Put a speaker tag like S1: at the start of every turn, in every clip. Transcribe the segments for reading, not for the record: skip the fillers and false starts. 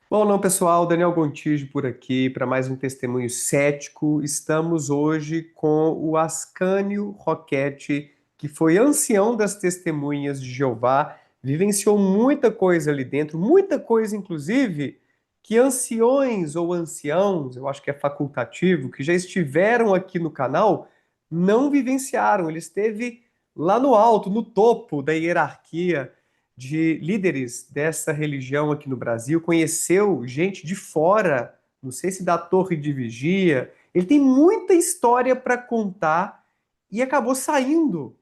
S1: Bom, não, pessoal, Daniel Gontijo por aqui para mais um testemunho cético. Estamos hoje com o Ascânio Roquete, que foi ancião das Testemunhas de Jeová, vivenciou muita coisa ali dentro, muita coisa, inclusive, que anciões ou anciãos, eu acho que é facultativo, que já estiveram aqui no canal, não vivenciaram. Ele esteve lá no alto, no topo da hierarquia de líderes dessa religião aqui no Brasil, conheceu gente de fora, não sei se da Torre de Vigia. Ele tem muita história para contar e acabou saindo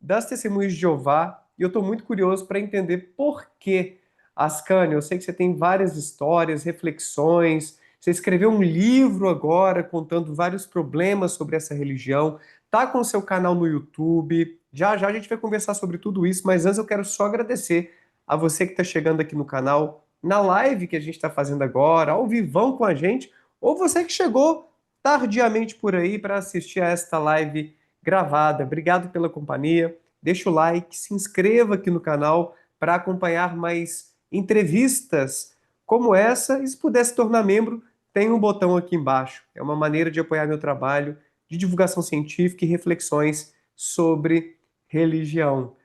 S1: das Testemunhas de Jeová. E eu estou muito curioso para entender por quê. Ascânio, eu sei que você tem várias histórias, reflexões. Você escreveu um livro agora contando vários problemas sobre essa religião. Tá com o seu canal no YouTube. Já já a gente vai conversar sobre tudo isso, mas antes eu quero só agradecer a você que está chegando aqui no canal, na live que a gente está fazendo agora, ao vivão com a gente, ou você que chegou tardiamente por aí para assistir a esta live gravada. Obrigado pela companhia. Deixa o like, se inscreva aqui no canal para acompanhar mais entrevistas como essa. E se puder se tornar membro, tem um botão aqui embaixo. É uma maneira de apoiar meu trabalho de divulgação científica e reflexões sobre religião.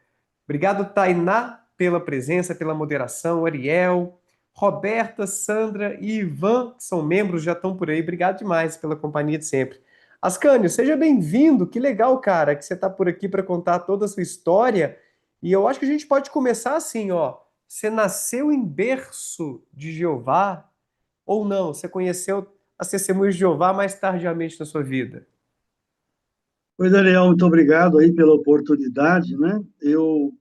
S1: Obrigado, Tainá, pela presença, pela moderação, Ariel, Roberta, Sandra e Ivan, que são membros, já estão por aí. Obrigado demais pela companhia de sempre. Ascânio, seja bem-vindo. Que legal, cara, que você está por aqui para contar toda a sua história. E eu acho que a gente pode começar assim, ó. Você nasceu em berço de Jeová ou não? Você conheceu as testemunhas de Jeová mais tardiamente na sua vida?
S2: Oi, Daniel, muito obrigado aí pela oportunidade, né? Eu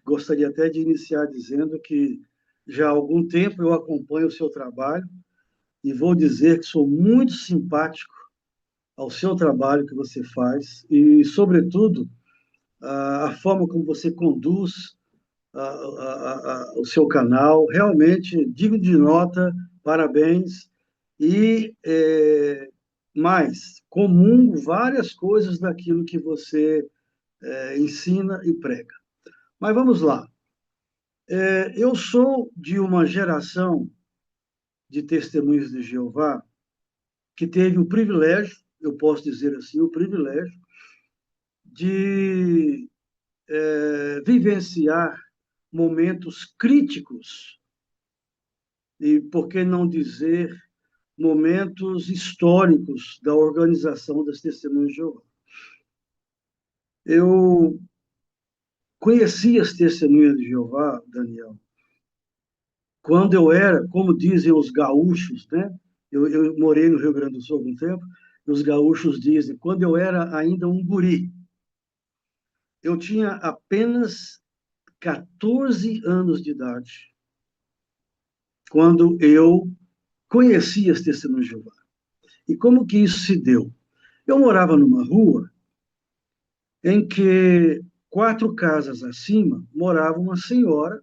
S2: gostaria até de iniciar dizendo que já há algum tempo eu acompanho o seu trabalho e vou dizer que sou muito simpático ao seu trabalho que você faz e, sobretudo, a forma como você conduz o seu canal. Realmente, digo de nota, parabéns. E mais, comungo várias coisas daquilo que você ensina e prega. Mas vamos lá. Eu sou de uma geração de testemunhas de Jeová que teve o privilégio, eu posso dizer assim, o privilégio de vivenciar momentos críticos e, por que não dizer, momentos históricos da organização das testemunhas de Jeová. Eu conheci as testemunhas de Jeová, Daniel, quando eu era, como dizem os gaúchos, né? Eu morei no Rio Grande do Sul há algum tempo, e os gaúchos dizem, quando eu era ainda um guri, eu tinha apenas 14 anos de idade, quando eu conheci as Testemunhas de Jeová. E como que isso se deu? Eu morava numa rua em que 4 casas acima morava uma senhora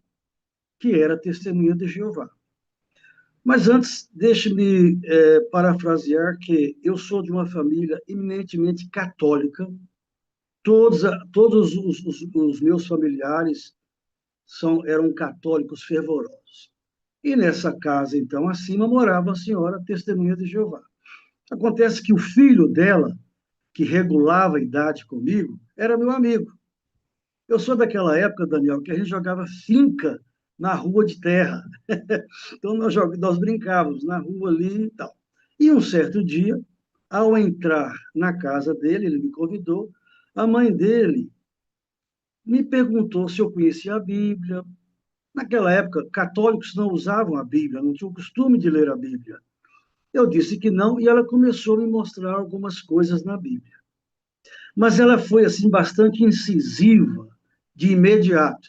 S2: que era testemunha de Jeová. Mas antes, deixe-me parafrasear que eu sou de uma família eminentemente católica. Todos os meus familiares eram católicos fervorosos. E nessa casa, então, acima, morava a senhora testemunha de Jeová. Acontece que o filho dela, que regulava a idade comigo, era meu amigo. Eu sou daquela época, Daniel, que a gente jogava finca na rua de terra. Então, nós brincávamos na rua ali e tal. E um certo dia, ao entrar na casa dele, ele me convidou, a mãe dele me perguntou se eu conhecia a Bíblia. Naquela época, católicos não usavam a Bíblia, não tinham o costume de ler a Bíblia. Eu disse que não, e ela começou a me mostrar algumas coisas na Bíblia. Mas ela foi assim bastante incisiva de imediato.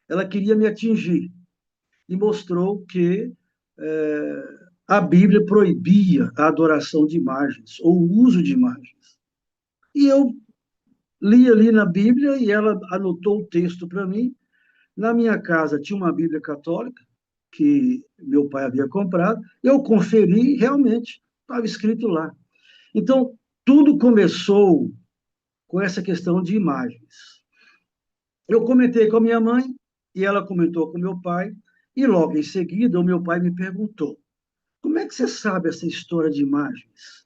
S2: Ela queria me atingir e mostrou que a Bíblia proibia a adoração de imagens ou o uso de imagens. E eu li ali na Bíblia e ela anotou o texto para mim. Na minha casa tinha uma Bíblia católica que meu pai havia comprado. Eu conferi e realmente estava escrito lá. Então, tudo começou com essa questão de imagens. Eu comentei com a minha mãe e ela comentou com meu pai, e logo em seguida o meu pai me perguntou. como é que você sabe essa história de imagens?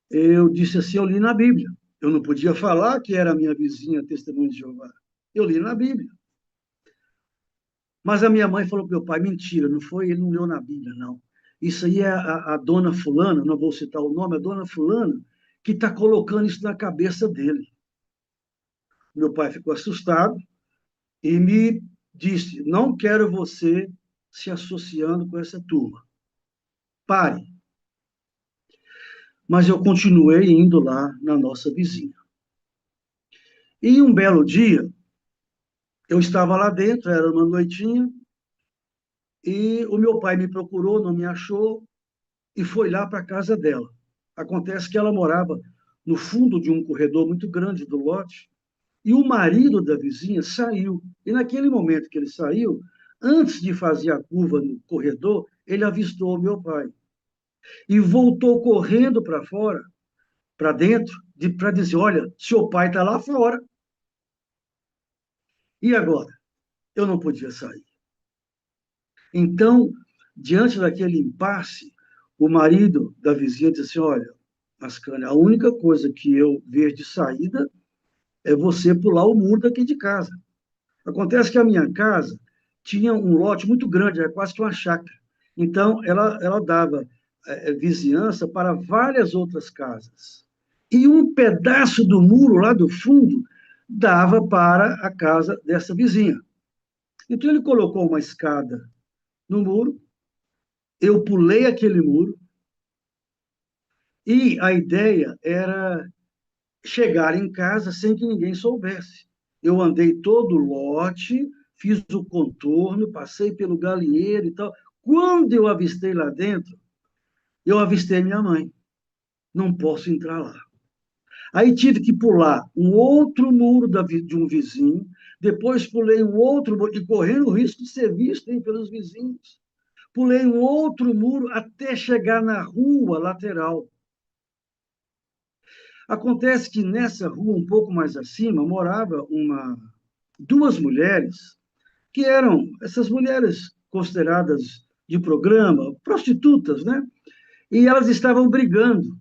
S2: Eu disse assim, eu li na Bíblia. Eu não podia falar que era a minha vizinha testemunha de Jeová. Eu li na Bíblia. Mas a minha mãe falou para meu pai, mentira, não foi, ele não leu na Bíblia, não. Isso aí é a dona fulana, não vou citar o nome, a dona fulana, que está colocando isso na cabeça dele. Meu pai ficou assustado e me disse, não quero você se associando com essa turma. Pare. Mas eu continuei indo lá na nossa vizinha. E um belo dia, eu estava lá dentro, era uma noitinha, e o meu pai me procurou, não me achou, e foi lá para a casa dela. Acontece que ela morava no fundo de um corredor muito grande do lote, e o marido da vizinha saiu. E naquele momento que ele saiu, antes de fazer a curva no corredor, ele avistou o meu pai. E voltou correndo para fora, para dentro, para dizer: olha, seu pai está lá fora. E agora? Eu não podia sair. Então, diante daquele impasse, o marido da vizinha disse assim: olha, Ascânia, a única coisa que eu vejo de saída é você pular o muro daqui de casa. Acontece que a minha casa tinha um lote muito grande, era quase que uma chácara. Então, ela dava vizinhança para várias outras casas. E um pedaço do muro lá do fundo dava para a casa dessa vizinha. Então, ele colocou uma escada no muro, eu pulei aquele muro, e a ideia era chegar em casa sem que ninguém soubesse. Eu andei todo o lote, fiz o contorno, passei pelo galinheiro e tal. Quando eu avistei lá dentro, eu avistei minha mãe. Não posso entrar lá. Aí tive que pular um outro muro de um vizinho, depois pulei um outro muro, e correndo o risco de ser visto pelos vizinhos. Pulei um outro muro até chegar na rua lateral. Acontece que nessa rua, um pouco mais acima, morava duas mulheres que eram essas mulheres consideradas de programa, prostitutas, né? E elas estavam brigando.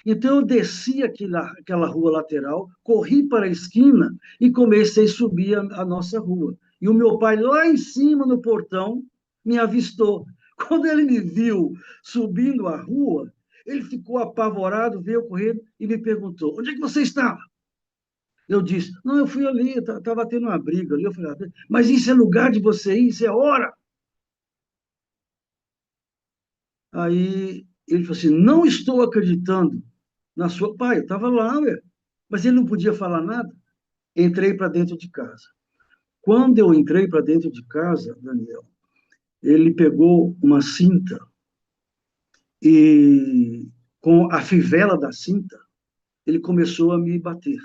S2: Então eu desci aquela rua lateral, corri para a esquina e comecei a subir a nossa rua. E o meu pai, lá em cima no portão, me avistou. Quando ele me viu subindo a rua, ele ficou apavorado, veio correndo e me perguntou: onde é que você estava? Eu disse: não, eu fui ali, estava tendo uma briga ali. Eu falei: ah, mas isso é lugar de você ir, isso é hora. Aí ele falou assim: não estou acreditando na sua. Pai, eu estava lá, ué. Mas ele não podia falar nada. Entrei para dentro de casa. Quando eu entrei para dentro de casa, Daniel, ele pegou uma cinta e, com a fivela da cinta, ele começou a me bater.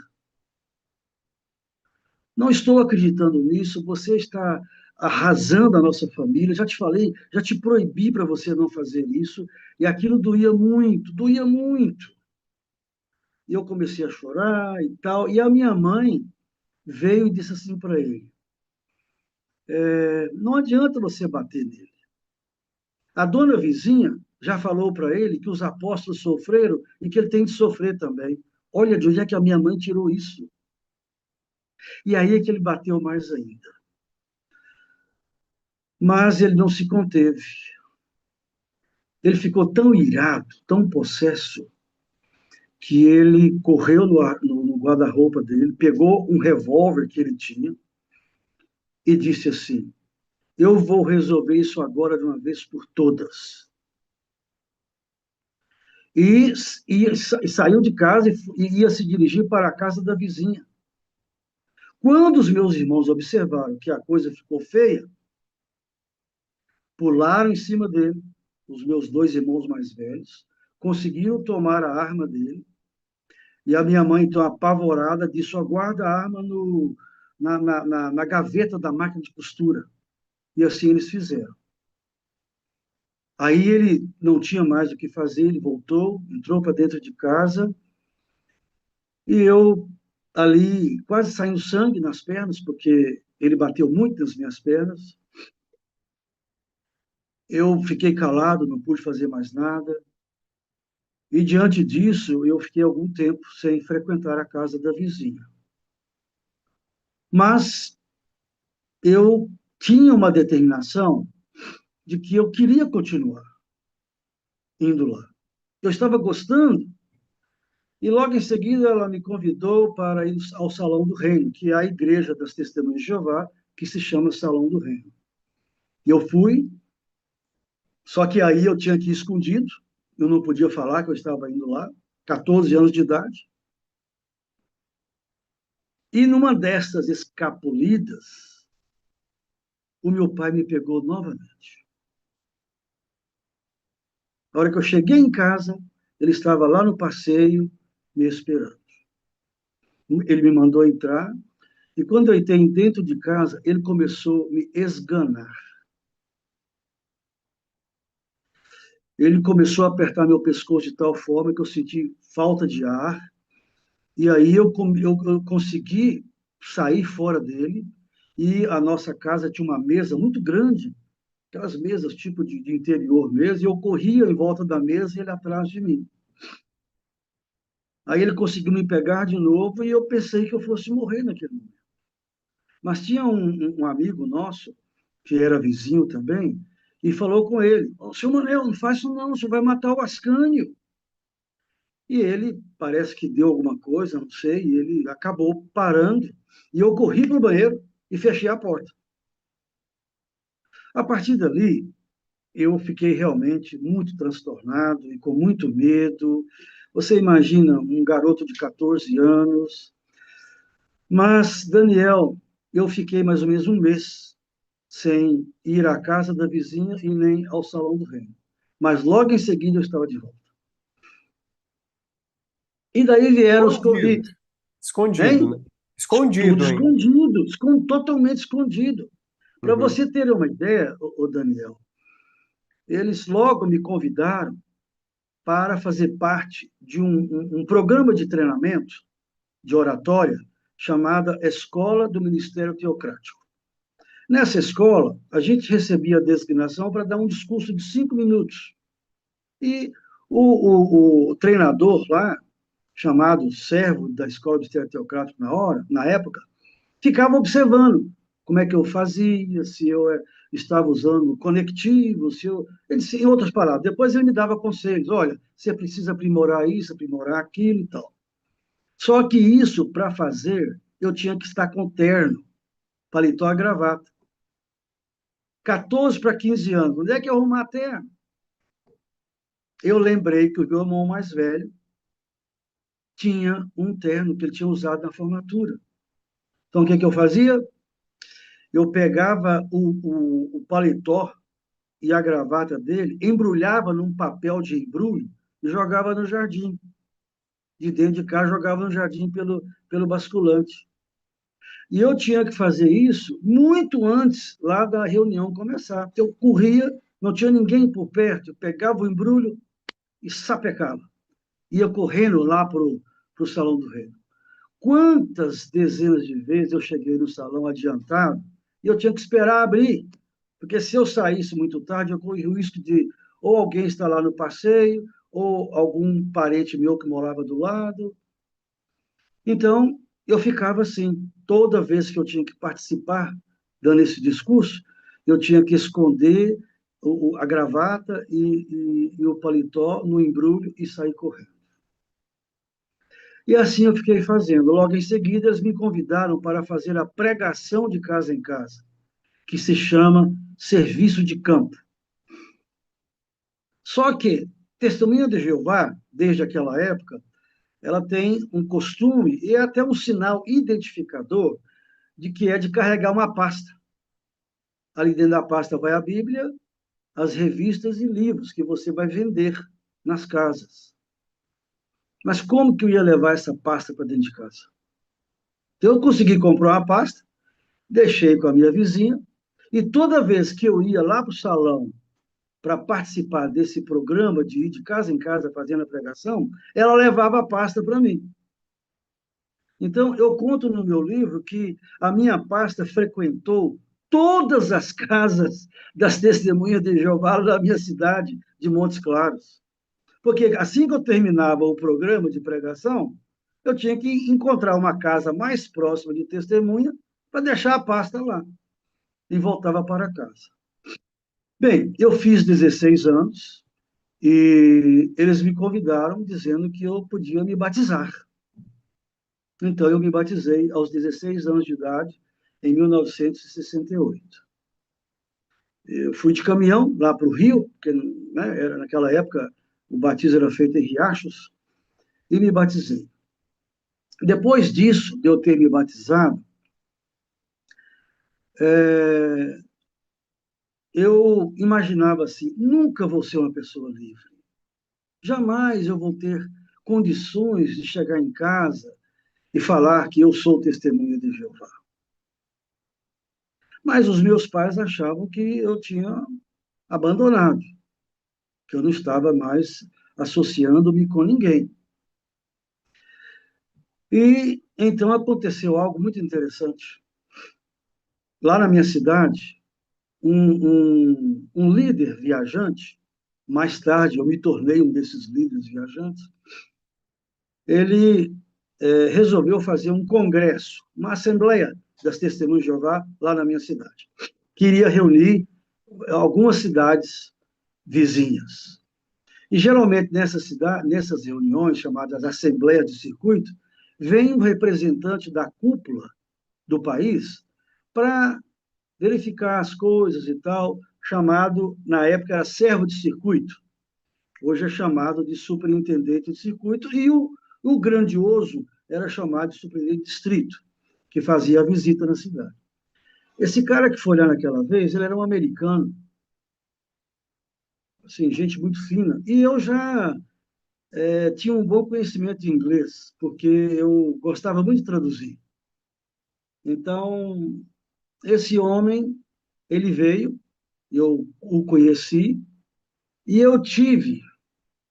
S2: Não estou acreditando nisso, você está arrasando a nossa família. Já te falei, já te proibi para você não fazer isso, e aquilo doía muito, doía muito. E eu comecei a chorar e tal, e a minha mãe veio e disse assim para ele: não adianta você bater nele. A dona vizinha já falou para ele que os apóstolos sofreram e que ele tem de sofrer também. Olha de onde é que a minha mãe tirou isso. E aí é que ele bateu mais ainda. Mas ele não se conteve. Ele ficou tão irado, tão possesso, que ele correu no guarda-roupa dele, pegou um revólver que ele tinha e disse assim: eu vou resolver isso agora de uma vez por todas. E, e saiu de casa e ia se dirigir para a casa da vizinha. Quando os meus irmãos observaram que a coisa ficou feia, pularam em cima dele, os meus dois irmãos mais velhos, conseguiram tomar a arma dele. E a minha mãe, então, apavorada, disse: oh, guarda a arma na gaveta da máquina de costura. E assim eles fizeram. Aí ele não tinha mais o que fazer, ele voltou, entrou para dentro de casa, e eu ali quase saindo sangue nas pernas, porque ele bateu muito nas minhas pernas. Eu fiquei calado, não pude fazer mais nada. E, diante disso, eu fiquei algum tempo sem frequentar a casa da vizinha. Mas eu tinha uma determinação de que eu queria continuar indo lá. Eu estava gostando, e logo em seguida ela me convidou para ir ao Salão do Reino, que é a igreja das Testemunhas de Jeová, que se chama Salão do Reino. E eu fui, só que aí eu tinha que ir escondido, eu não podia falar que eu estava indo lá, 14 anos de idade. E numa destas escapulidas, o meu pai me pegou novamente. Na hora que eu cheguei em casa, ele estava lá no passeio, me esperando. Ele me mandou entrar, e quando eu entrei dentro de casa, ele começou a me esganar. Ele começou a apertar meu pescoço de tal forma que eu senti falta de ar, e aí eu consegui sair fora dele, e a nossa casa tinha uma mesa muito grande, aquelas mesas tipo de interior mesmo, e eu corria em volta da mesa e ele atrás de mim. Aí ele conseguiu me pegar de novo e eu pensei que eu fosse morrer naquele momento. Mas tinha um amigo nosso, que era vizinho também, e falou com ele: "Ô, seu Manel, não faz isso não, você vai matar o Ascânio." E ele parece que deu alguma coisa, não sei, e ele acabou parando. E eu corri para o banheiro e fechei a porta. A partir dali, eu fiquei realmente muito transtornado e com muito medo. Você imagina um garoto de 14 anos. Mas, Daniel, eu fiquei mais ou menos um mês sem ir à casa da vizinha e nem ao Salão do Reino. Mas logo em seguida eu estava de volta. E daí vieram os
S1: Escondido.
S2: convites,
S1: Escondido,
S2: hein?
S1: né?
S2: Tudo
S1: Escondido ainda.
S2: escondido, totalmente escondido. Para
S1: Uhum.
S2: você ter uma ideia, Daniel, eles logo me convidaram para fazer parte de um programa de treinamento de oratória chamada Escola do Ministério Teocrático. Nessa escola, a gente recebia a designação para dar um discurso de 5 minutos. E o treinador lá, chamado servo da Escola do Ministério Teocrático na época, ficava observando como é que eu fazia, se eu estava usando conectivo, se eu. Ele, em outras palavras, depois ele me dava conselhos: olha, você precisa aprimorar isso, aprimorar aquilo e tal. Só que isso, para fazer, eu tinha que estar com terno, paletó e gravata. 14 para 15 anos, onde é que eu arrumar terno? Eu lembrei que o meu irmão mais velho tinha um terno que ele tinha usado na formatura. Então, o que, que eu fazia? Eu pegava o paletó e a gravata dele, embrulhava num papel de embrulho e jogava no jardim. De dentro de casa, jogava no jardim pelo basculante. E eu tinha que fazer isso muito antes lá da reunião começar. Eu corria, não tinha ninguém por perto, eu pegava o embrulho e sapecava. Ia correndo lá para o Salão do Reino. Quantas dezenas de vezes eu cheguei no salão adiantado e eu tinha que esperar abrir, porque se eu saísse muito tarde, eu corria o risco de ou alguém estar lá no passeio, ou algum parente meu que morava do lado. Então, eu ficava assim, toda vez que eu tinha que participar, dando esse discurso, eu tinha que esconder a gravata e o paletó no embrulho e sair correndo. E assim eu fiquei fazendo. Logo em seguida, eles me convidaram para fazer a pregação de casa em casa, que se chama serviço de campo. Só que Testemunha de Jeová, desde aquela época, ela tem um costume e é até um sinal identificador de que é de carregar uma pasta. Ali dentro da pasta vai a Bíblia, as revistas e livros que você vai vender nas casas. Mas como que eu ia levar essa pasta para dentro de casa? Então, eu consegui comprar uma pasta, deixei com a minha vizinha, e toda vez que eu ia lá para o salão para participar desse programa de ir de casa em casa fazendo a pregação, ela levava a pasta para mim. Então, eu conto no meu livro que a minha pasta frequentou todas as casas das testemunhas de Jeová da minha cidade, de Montes Claros. Porque assim que eu terminava o programa de pregação, eu tinha que encontrar uma casa mais próxima de testemunha para deixar a pasta lá e voltava para casa. Bem, eu fiz 16 anos e eles me convidaram dizendo que eu podia me batizar. Então, eu me batizei aos 16 anos de idade, em 1968. Eu fui de caminhão lá para o Rio, porque né, era, naquela época o batismo era feito em riachos, e me batizei. Depois disso, de eu ter me batizado, eu imaginava assim: nunca vou ser uma pessoa livre. Jamais eu vou ter condições de chegar em casa e falar que eu sou testemunha de Jeová. Mas os meus pais achavam que eu tinha abandonado, que eu não estava mais associando-me com ninguém. E então aconteceu algo muito interessante. Lá na minha cidade, um líder viajante, mais tarde eu me tornei um desses líderes viajantes, ele resolveu fazer um congresso, uma assembleia das Testemunhas de Jeová lá na minha cidade. Queria reunir algumas cidades vizinhas. E geralmente nessas reuniões chamadas Assembleia de Circuito, vem um representante da cúpula do país para verificar as coisas e tal, chamado, na época era servo de circuito, hoje é chamado de superintendente de circuito, e o grandioso era chamado de superintendente de distrito, que fazia a visita na cidade. Esse cara que foi lá naquela vez, ele era um americano, assim, gente muito fina, e eu já tinha um bom conhecimento de inglês, porque eu gostava muito de traduzir. Então, esse homem, ele veio, eu o conheci, e eu tive,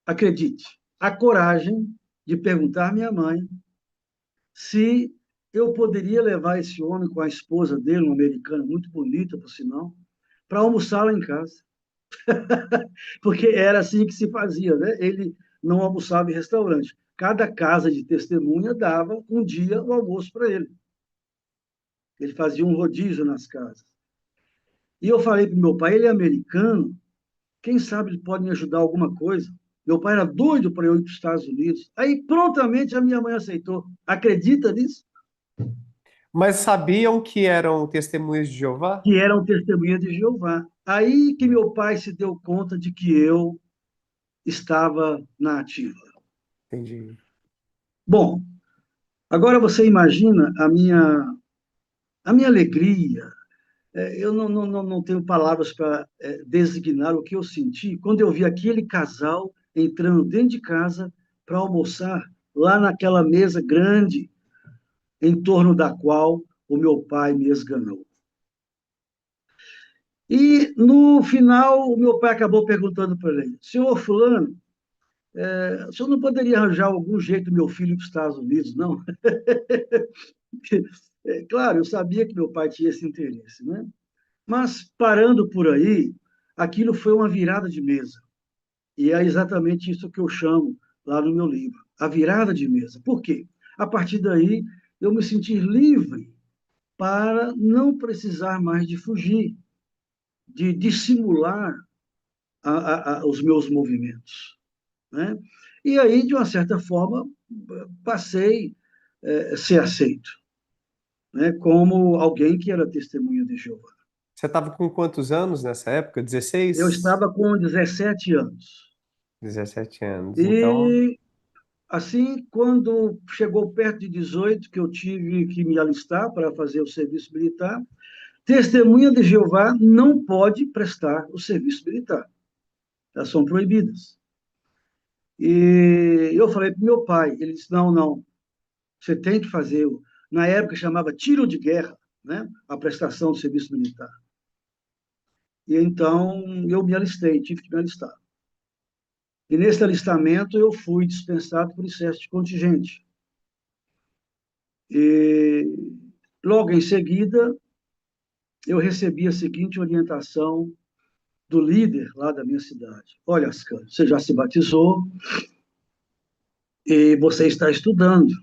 S2: acredite, a coragem de perguntar à minha mãe se eu poderia levar esse homem com a esposa dele, uma americana muito bonita, por sinal, para almoçar lá em casa. Porque era assim que se fazia, né? Ele não almoçava em restaurante. Cada casa de testemunha dava um dia o almoço para ele. Ele fazia um rodízio nas casas. E eu falei para meu pai, ele é americano, quem sabe ele pode me ajudar alguma coisa. Meu pai era doido para eu ir para os Estados Unidos. Aí prontamente a minha mãe aceitou. Acredita nisso?
S1: Mas sabiam que eram testemunhas de Jeová?
S2: Que eram testemunhas de Jeová. Aí que meu pai se deu conta de que eu estava na ativa.
S1: Entendi.
S2: Bom, agora você imagina a minha alegria. Eu não tenho palavras para designar o que eu senti quando eu vi aquele casal entrando dentro de casa para almoçar lá naquela mesa grande em torno da qual o meu pai me esganou. E, no final, o meu pai acabou perguntando para ele: senhor Fulano, o senhor não poderia arranjar algum jeito meu filho para os Estados Unidos, não? Claro, eu sabia que meu pai tinha esse interesse, né? Mas, parando por aí, aquilo foi uma virada de mesa. E é exatamente isso que eu chamo lá no meu livro, a virada de mesa. Por quê? A partir daí, eu me senti livre para não precisar mais de fugir, de dissimular os meus movimentos, né? E aí, de uma certa forma, passei a ser aceito, né? Como alguém que era testemunha de Jeová.
S1: Você estava com quantos anos nessa época?
S2: Eu
S1: 16?
S2: estava com 17 anos.
S1: 17 anos. Então,
S2: E, assim, quando chegou perto de 18, que eu tive que me alistar para fazer o serviço militar, testemunha de Jeová não pode prestar o serviço militar. Elas são proibidas. E eu falei para meu pai, ele disse: não, não, você tem que fazer. Na época chamava tiro de guerra, né? A prestação do serviço militar. E então eu me alistei, tive que me alistar. E nesse alistamento eu fui dispensado por excesso de contingente. E logo em seguida eu recebi a seguinte orientação do líder lá da minha cidade. Olha, Ascânio, você já se batizou e você está estudando.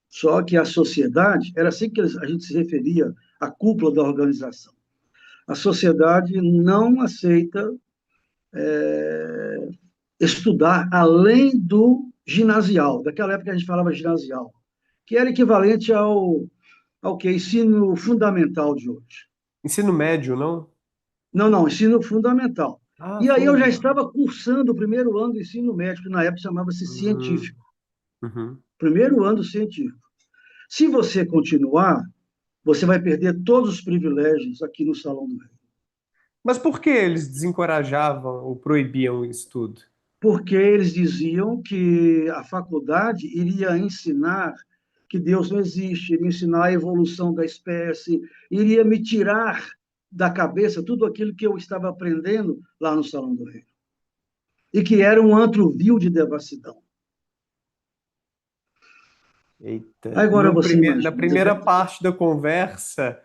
S2: Só que a sociedade, era assim que a gente se referia à cúpula da organização. A sociedade não aceita estudar além do ginasial. Daquela época a gente falava ginasial, que era equivalente ao que? Ensino fundamental de hoje.
S1: Ensino médio, não?
S2: Não, não, ensino fundamental.
S1: Ah,
S2: E aí eu já
S1: funda.
S2: estava cursando o primeiro ano do ensino médio, que na época chamava-se
S1: Hum,
S2: científico.
S1: uhum.
S2: Primeiro ano científico. Se você continuar, você vai perder todos os privilégios aqui no Salão do Rei.
S1: Mas por que eles desencorajavam ou proibiam o estudo?
S2: Porque eles diziam que a faculdade iria ensinar que Deus não existe, iria ensinar a evolução da espécie, iria me tirar da cabeça tudo aquilo que eu estava aprendendo lá no Salão do Rei. E que era um antro vil de devassidão.
S1: Eita,
S2: Agora você
S1: na
S2: imagina.
S1: primeira parte da conversa,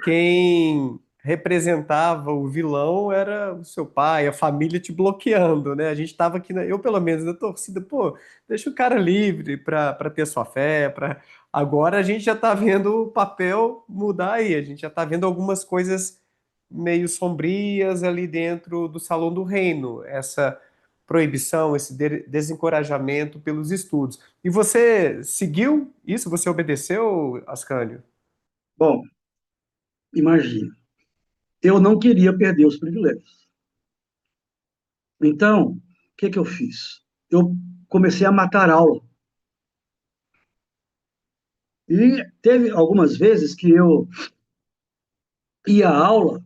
S1: quem representava o vilão era o seu pai, a família te bloqueando, né? A gente estava aqui, eu pelo menos na torcida, pô, deixa o cara livre para ter sua fé, para agora a gente já está vendo o papel mudar aí, a gente já está vendo algumas coisas meio sombrias ali dentro do Salão do Reino, essa proibição, esse desencorajamento pelos estudos. E você seguiu isso? Você obedeceu, Ascânio?
S2: Bom, imagina. Eu não queria perder os privilégios. Então, o que que eu fiz? Eu comecei a matar aula. E teve algumas vezes que eu ia à aula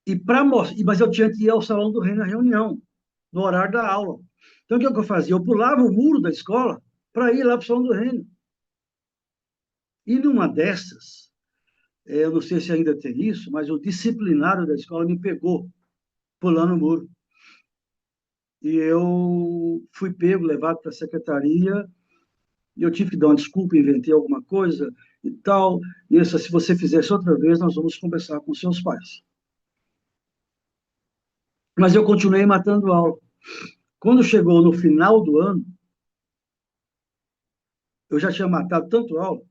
S2: e para mostrar, mas eu tinha que ir ao Salão do Rei na reunião, no horário da aula. Então, o que eu fazia? Eu pulava o muro da escola para ir lá para o Salão do Reino. E numa dessas, eu não sei se ainda tem isso, mas o disciplinário da escola me pegou pulando o muro. E eu fui pego, levado para a secretaria, e eu tive que dar uma desculpa, inventei alguma coisa e tal. E isso, se você fizer isso outra vez, nós vamos conversar com seus pais. Mas eu continuei matando aula. Quando chegou no final do ano, eu já tinha matado tanto aula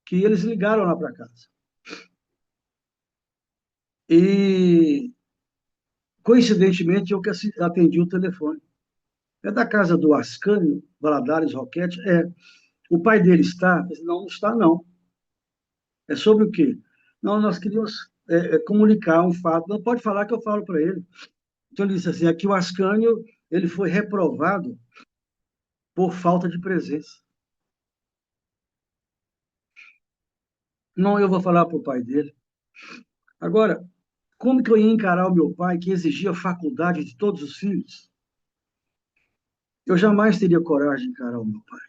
S2: que eles ligaram lá para casa. E, coincidentemente, eu que atendi o telefone. É da casa do Ascânio Valadares Roquete? É. O pai dele está? Eu disse, não, não está, não. É sobre o quê? Não, nós queríamos comunicar um fato. Não pode falar que eu falo para ele. Então, ele disse assim, aqui o Ascânio, ele foi reprovado por falta de presença. Não, eu vou falar para o pai dele. Agora, como que eu ia encarar o meu pai, que exigia faculdade de todos os filhos? Eu jamais teria coragem de encarar o meu pai.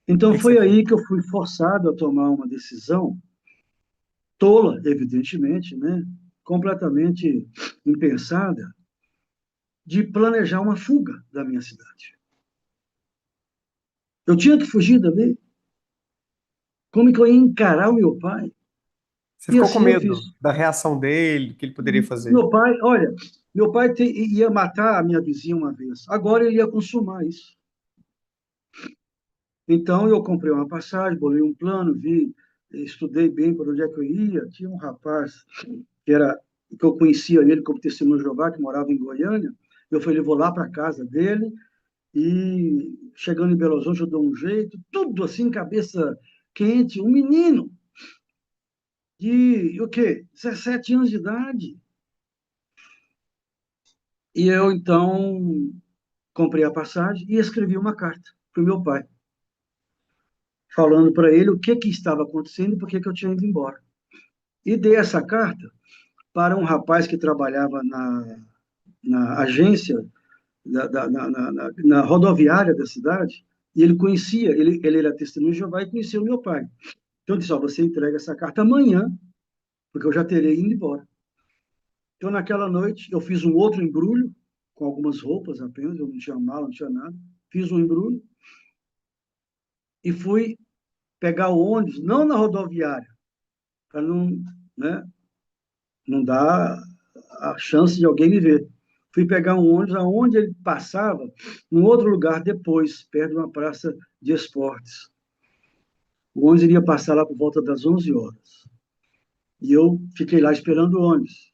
S1: O
S2: Então,
S1: que que você
S2: foi
S1: fez?
S2: aí que eu fui forçado a tomar uma decisão tola, evidentemente, né? Completamente impensada, de planejar uma fuga da minha cidade. Eu tinha que fugir dali. Como que eu ia encarar o meu pai?
S1: Você
S2: E
S1: ficou com
S2: assim eu fiz.
S1: medo da reação dele, o que ele poderia fazer?
S2: Meu pai, olha, meu pai ia matar a minha vizinha uma vez. Agora ele ia consumar isso. Então eu comprei uma passagem, bolei um plano, vi, estudei bem por onde é que eu ia. Tinha um rapaz que era que eu conhecia ele como testemunho de Jeová, que morava em Goiânia. Eu falei, vou lá para a casa dele e chegando em Belo Horizonte eu dou um jeito, tudo assim, cabeça quente, um menino de o quê? 17 anos de idade. E eu então comprei a passagem e escrevi uma carta para o meu pai, falando para ele o que que estava acontecendo e por que que eu tinha ido embora. E dei essa carta para um rapaz que trabalhava na agência, na rodoviária da cidade, e ele conhecia, ele era testemunho de Jeová e conhecia o meu pai. Então, eu disse, ó, você entrega essa carta amanhã, porque eu já terei ido embora. Então, naquela noite, eu fiz um outro embrulho, com algumas roupas apenas, eu não tinha mala, não tinha nada. Fiz um embrulho e fui pegar o ônibus, não na rodoviária, para não, né, não dar a chance de alguém me ver. Fui pegar um ônibus aonde ele passava, num outro lugar depois, perto de uma praça de esportes. O ônibus iria passar lá por volta das 11 horas. E eu fiquei lá esperando o ônibus.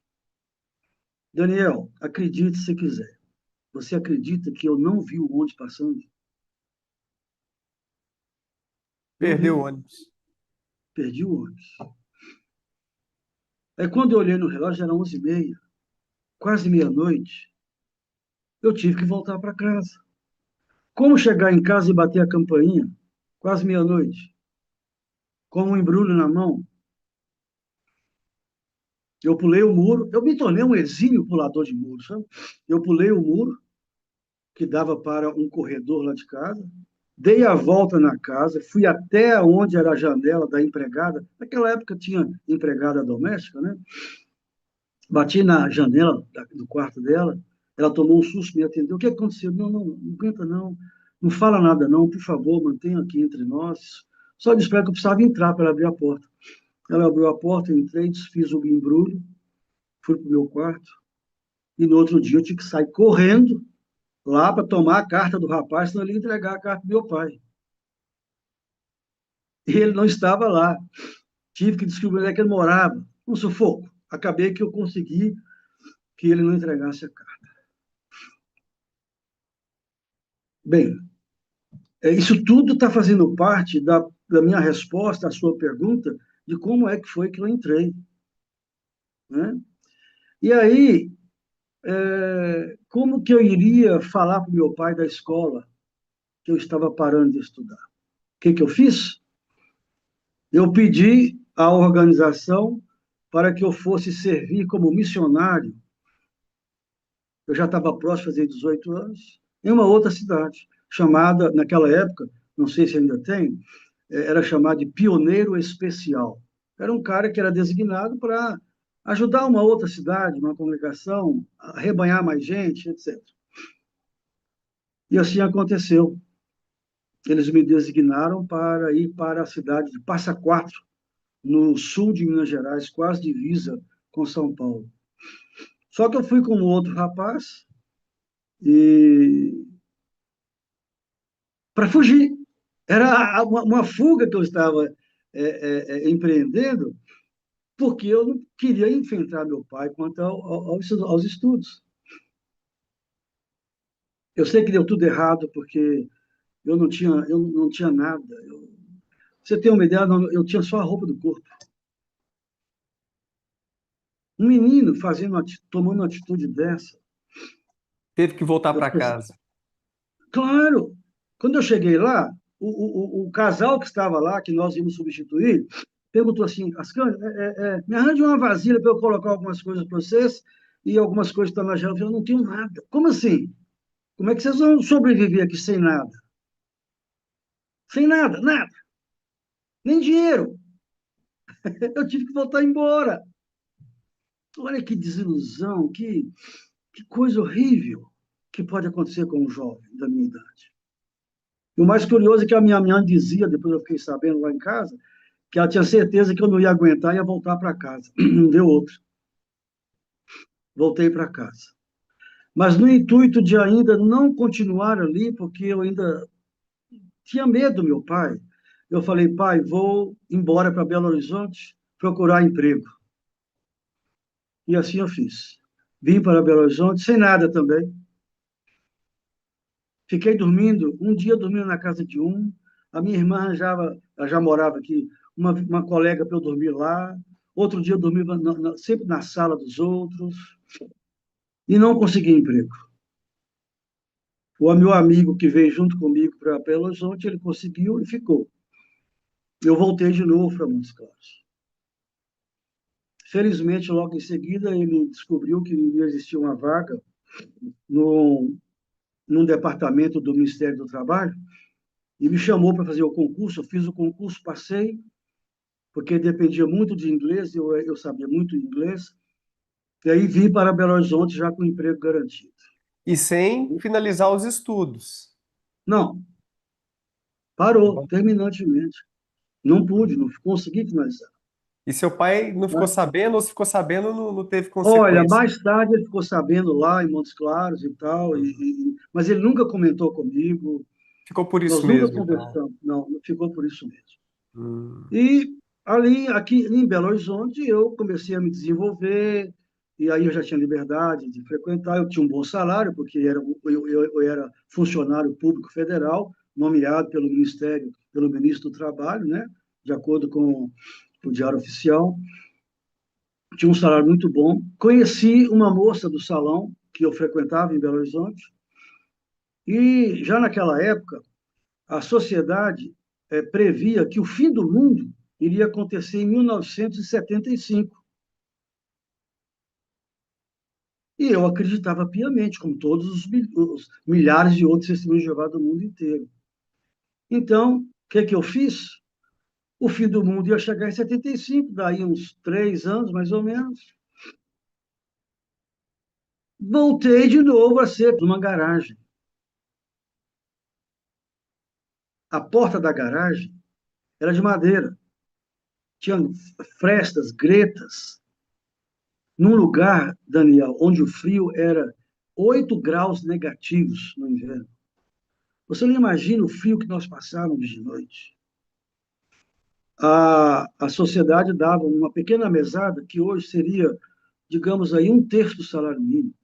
S2: Daniel, acredite se quiser. Você acredita que eu não vi o ônibus passando? Não
S1: Perdeu o
S2: vi.
S1: ônibus.
S2: Perdi o ônibus. Aí quando eu olhei no relógio, era 11h30, quase meia-noite. Eu tive que voltar para casa. Como chegar em casa e bater a campainha? Quase meia-noite. Com um embrulho na mão. Eu pulei o muro. Eu me tornei um exímio pulador de muro, sabe? Eu pulei o muro, que dava para um corredor lá de casa. Dei a volta na casa, fui até onde era a janela da empregada. Naquela época tinha empregada doméstica, né? Bati na janela do quarto dela, ela tomou um susto, me atendeu. O que aconteceu? Não, não, não aguenta não, não fala nada não, por favor, mantenha aqui entre nós. Só disse para ela que eu precisava entrar para ela abrir a porta. Ela abriu a porta, eu entrei, desfiz o embrulho, fui para o meu quarto, e no outro dia eu tive que sair correndo lá para tomar a carta do rapaz, senão ele ia entregar a carta do meu pai. E ele não estava lá. Tive que descobrir onde é que ele morava. Um sufoco. Acabei que eu consegui que ele não entregasse a carta. Bem, isso tudo está fazendo parte da minha resposta à sua pergunta de como é que foi que eu entrei. Né? E aí, como que eu iria falar para o meu pai da escola que eu estava parando de estudar? O que, que eu fiz? Eu pedi à organização para que eu fosse servir como missionário. Eu já estava próximo de fazer 18 anos, em uma outra cidade, chamada, naquela época, não sei se ainda tem, era chamado de pioneiro especial. Era um cara que era designado para ajudar uma outra cidade, uma congregação, a rebanhar mais gente, etc. E assim aconteceu. Eles me designaram para ir para a cidade de Passa Quatro, no sul de Minas Gerais, quase divisa com São Paulo. Só que eu fui com um outro rapaz e para fugir. Era uma fuga que eu estava empreendendo, porque eu não queria enfrentar meu pai quanto aos estudos. Eu sei que deu tudo errado, porque eu não tinha nada. Você tem uma ideia? Eu tinha só a roupa do corpo. Um menino tomando uma atitude dessa.
S1: Teve que voltar
S2: Eu
S1: para
S2: pensei,
S1: casa.
S2: claro, quando eu cheguei lá, o casal que estava lá, que nós íamos substituir, perguntou assim: Ascânio, me arranje uma vasilha para eu colocar algumas coisas para vocês e algumas coisas estão na geladeira. Eu não tenho nada. Como assim? Como é que vocês vão sobreviver aqui sem nada? Sem nada, nada. Nem dinheiro. Eu tive que voltar embora. Olha que desilusão, que coisa horrível que pode acontecer com um jovem da minha idade. E o mais curioso é que a minha mãe dizia, depois eu fiquei sabendo lá em casa, que ela tinha certeza que eu não ia aguentar e ia voltar para casa. Não deu outro. Voltei para casa. Mas no intuito de ainda não continuar ali, porque eu ainda tinha medo do meu pai, eu falei: pai, vou embora para Belo Horizonte procurar emprego. E assim eu fiz. Vim para Belo Horizonte sem nada também. Fiquei dormindo, um dia dormindo na casa de um, a minha irmã arranjava, ela já morava aqui, uma colega para eu dormir lá, outro dia eu dormia sempre na sala dos outros, e não consegui emprego. O meu amigo que veio junto comigo para Belo Horizonte, ele conseguiu e ficou. Eu voltei de novo para Montes Claros. Felizmente, logo em seguida, ele descobriu que existia uma vaga no, num departamento do Ministério do Trabalho e me chamou para fazer o concurso. Eu fiz o concurso, passei, porque dependia muito de inglês, eu sabia muito inglês, e aí vim para Belo Horizonte já com emprego garantido.
S1: E sem finalizar os estudos.
S2: Não, parou, terminantemente. Não pude, não consegui finalizar.
S1: E seu pai não ficou
S2: Né?
S1: sabendo, ou se ficou sabendo, não teve
S2: Olha,
S1: consequência?
S2: mais tarde ele ficou sabendo lá em Montes Claros e tal,
S1: Uhum.
S2: mas ele nunca comentou comigo,
S1: Ficou por
S2: nós
S1: isso
S2: nunca
S1: mesmo, então.
S2: conversamos, não, ficou por isso mesmo.
S1: Hum.
S2: E ali, aqui em Belo Horizonte, eu comecei a me desenvolver, e aí eu já tinha liberdade de frequentar, eu tinha um bom salário, porque eu era funcionário público federal, nomeado pelo Ministério, pelo ministro do Trabalho, né, de acordo com o Diário Oficial. Tinha um salário muito bom. Conheci uma moça do salão que eu frequentava em Belo Horizonte, e já naquela época, a sociedade previa que o fim do mundo iria acontecer em 1975. E eu acreditava piamente, como todos os milhares de outros testemunhos de Jeová do mundo inteiro. Então, o que é que eu fiz? O fim do mundo ia chegar em 75, daí uns 3 anos, mais ou menos. Voltei de novo a ser numa garagem. A porta da garagem era de madeira. Tinha frestas, gretas, num lugar, Daniel, onde o frio era 8 graus negativos no inverno. Você não imagina o frio que nós passávamos de noite. A sociedade dava uma pequena mesada, que hoje seria, digamos aí, um terço do salário mínimo.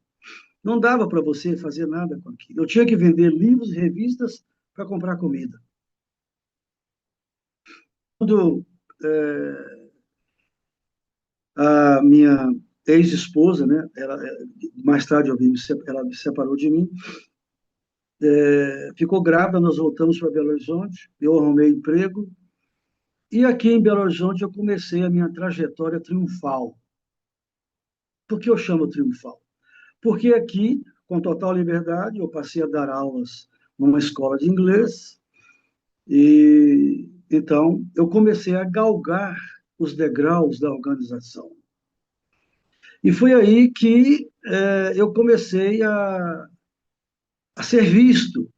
S2: Não dava para você fazer nada com aquilo. Eu tinha que vender livros e revistas para comprar comida. Quando a minha ex-esposa, né, mais tarde ela me separou de mim, ficou grávida, nós voltamos para Belo Horizonte, eu arrumei emprego, e aqui em Belo Horizonte eu comecei a minha trajetória triunfal. Por que eu chamo triunfal? Porque aqui, com total liberdade, eu passei a dar aulas numa escola de inglês, e então eu comecei a galgar os degraus da organização. E foi aí que eu comecei a ser visto.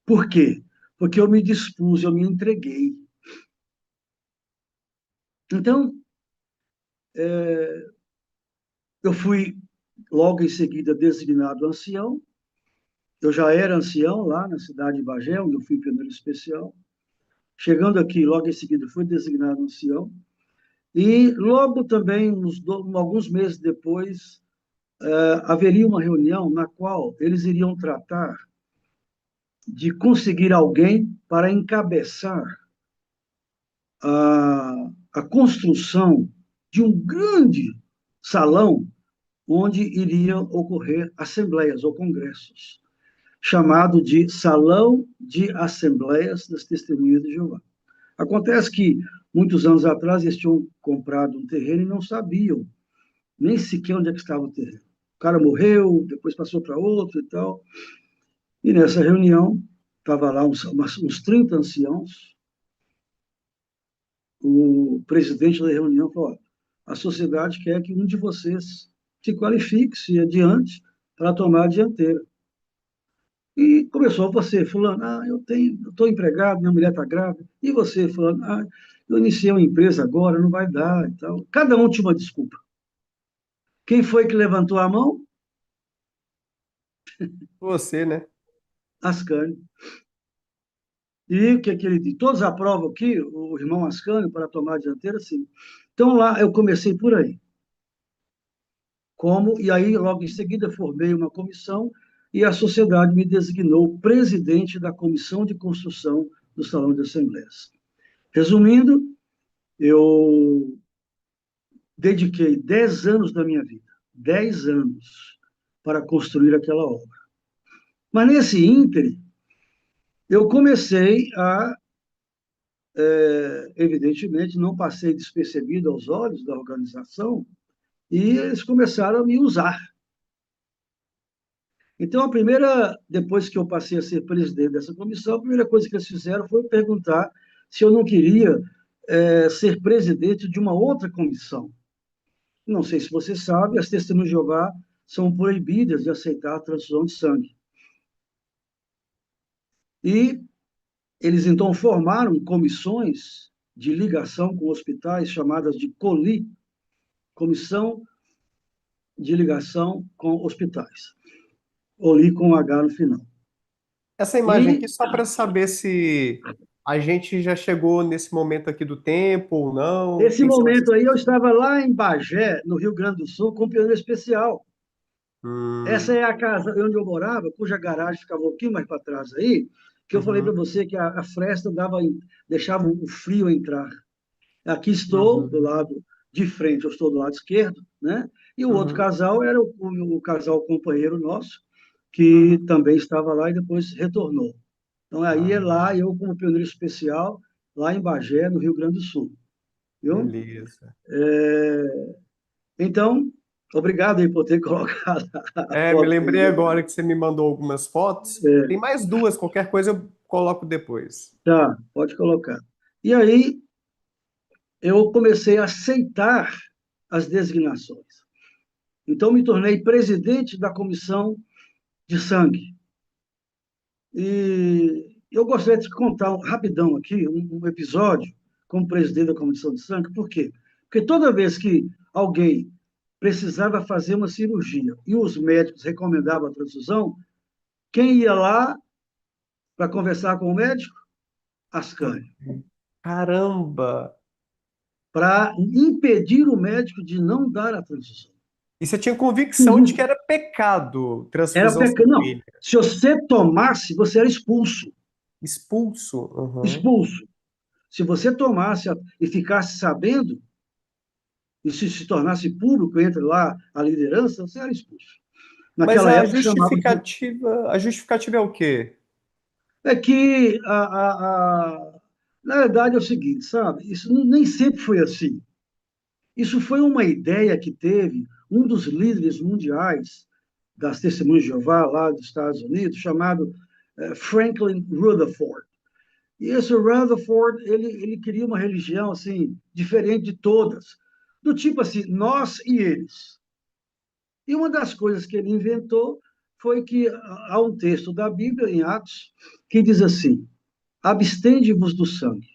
S2: Por quê? Porque eu me dispus, eu me entreguei. Então, eu fui logo em seguida designado ancião. Eu já era ancião lá na cidade de Bagé, onde eu fui primeiro especial. Chegando aqui, logo em seguida, fui designado ancião. E logo também, alguns meses depois, haveria uma reunião na qual eles iriam tratar de conseguir alguém para encabeçar a construção de um grande salão onde iriam ocorrer assembleias ou congressos, chamado de Salão de Assembleias das Testemunhas de Jeová. Acontece que, muitos anos atrás, eles tinham comprado um terreno e não sabiam nem sequer onde é que estava o terreno. O cara morreu, depois passou para outro e tal. E nessa reunião, estava lá uns 30 anciãos. O presidente da reunião falou: a sociedade quer que um de vocês se qualifique, se adiante, para tomar a dianteira. E começou você, fulano, eu estou empregado, minha mulher está grávida. E você, fulano, eu iniciei uma empresa agora, não vai dar e tal. Cada um tinha uma desculpa. Quem foi que levantou a mão?
S1: Você, né?
S2: Ascânio. E o que, que ele diz? Todos aprovam aqui, o irmão Ascânio, para tomar a dianteira, sim. Então lá eu comecei por aí. E aí, logo em seguida, formei uma comissão e a sociedade me designou presidente da comissão de construção do Salão de Assembleias. Resumindo, eu dediquei 10 anos da minha vida, 10 anos, para construir aquela obra. Mas nesse ínterim, eu comecei evidentemente, não passei despercebido aos olhos da organização, e eles começaram a me usar. Então, depois que eu passei a ser presidente dessa comissão, a primeira coisa que eles fizeram foi perguntar se eu não queria ser presidente de uma outra comissão. Não sei se você sabe, as testemunhas de Jeová são proibidas de aceitar a transfusão de sangue. E eles então formaram comissões de ligação com hospitais, chamadas de COLI, Comissão de Ligação com Hospitais. COLI com H no final.
S1: Essa imagem
S2: E
S1: aqui, só para saber se a gente já chegou nesse momento aqui do tempo ou não.
S2: nesse
S1: Quem são essas
S2: momento aí eu
S1: pessoas?
S2: estava lá em Bagé, no Rio Grande do Sul, com um pioneiro especial. Essa
S1: Hum,
S2: é a casa onde eu morava, cuja garagem ficava um pouquinho mais para trás aí, que eu falei para
S1: uhum,
S2: você que a fresta deixava o frio entrar. Aqui estou, do
S1: uhum,
S2: lado de frente, eu estou do lado esquerdo, né? E o outro
S1: uhum,
S2: casal era o casal companheiro nosso, que
S1: uhum.
S2: também estava lá e depois retornou. Então, aí é
S1: Ah,
S2: lá, eu como pioneiro especial, lá em Bagé, no Rio Grande do Sul. Viu?
S1: beleza.
S2: Então, obrigado aí por ter colocado a
S1: É, me
S2: foto
S1: lembrei
S2: aí.
S1: agora que você me mandou algumas fotos. Tem mais duas, qualquer coisa eu coloco depois.
S2: Tá, pode colocar. E aí, eu comecei a aceitar as designações. Então, me tornei presidente da comissão de sangue. E eu gostaria de contar rapidão aqui um episódio como presidente da comissão de sangue. Por quê? Porque toda vez que alguém precisava fazer uma cirurgia e os médicos recomendavam a transfusão, quem ia lá para conversar com o médico? Ascânio.
S1: Caramba!
S2: Para impedir o médico de não dar a transfusão.
S1: E você tinha convicção de que era pecado
S2: Era
S1: transfusão
S2: pecado. Não,
S1: sanguínea.
S2: se você tomasse, você era expulso.
S1: Expulso. Uhum.
S2: Expulso. Se você tomasse e ficasse sabendo, e se tornasse público entre lá a liderança, você era expulso.
S1: Mas
S2: Naquela época chamava de.
S1: a justificativa é o quê?
S2: É que, na verdade, é o seguinte, sabe? Isso nem sempre foi assim. Isso foi uma ideia que teve um dos líderes mundiais das Testemunhas de Jeová, lá dos Estados Unidos, chamado Franklin Rutherford. E esse Rutherford, ele queria uma religião assim, diferente de todas, do tipo assim, nós e eles. E uma das coisas que ele inventou foi que há um texto da Bíblia, em Atos, que diz assim: abstende-vos do sangue.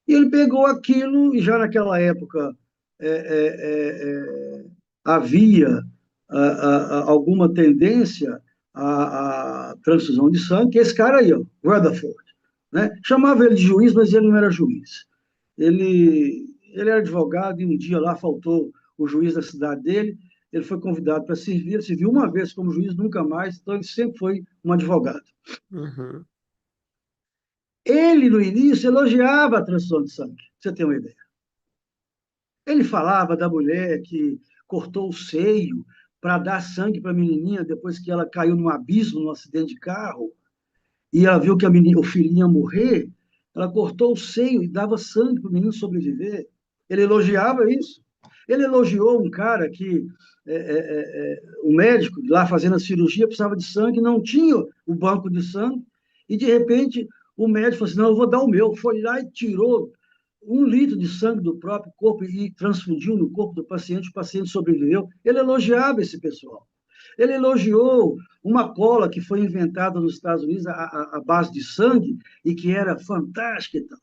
S2: E ele pegou aquilo, e já naquela época é, é, havia alguma tendência à transfusão de sangue. Esse cara aí, ó, Rutherford, né? Chamava ele de juiz, mas ele não era juiz. Ele era advogado e um dia lá faltou o juiz da cidade dele. Ele foi convidado para servir, ele serviu uma vez como juiz, nunca mais, então ele sempre foi um advogado.
S1: Uhum.
S2: Ele, no início, elogiava a transfusão de sangue, pra você ter uma ideia. Ele falava da mulher que cortou o seio para dar sangue para a menininha depois que ela caiu num abismo, num acidente de carro, e ela viu que o filhinho ia morrer, ela cortou o seio e dava sangue para o menino sobreviver. Ele elogiava isso. Ele elogiou um cara que o médico lá fazendo a cirurgia precisava de sangue, não tinha o banco de sangue, e de repente o médico falou assim: não, eu vou dar o meu. Foi lá e tirou 1 litro de sangue do próprio corpo e transfundiu no corpo do paciente, o paciente sobreviveu. Ele elogiava esse pessoal. Ele elogiou uma cola que foi inventada nos Estados Unidos à base de sangue e que era fantástica e tal.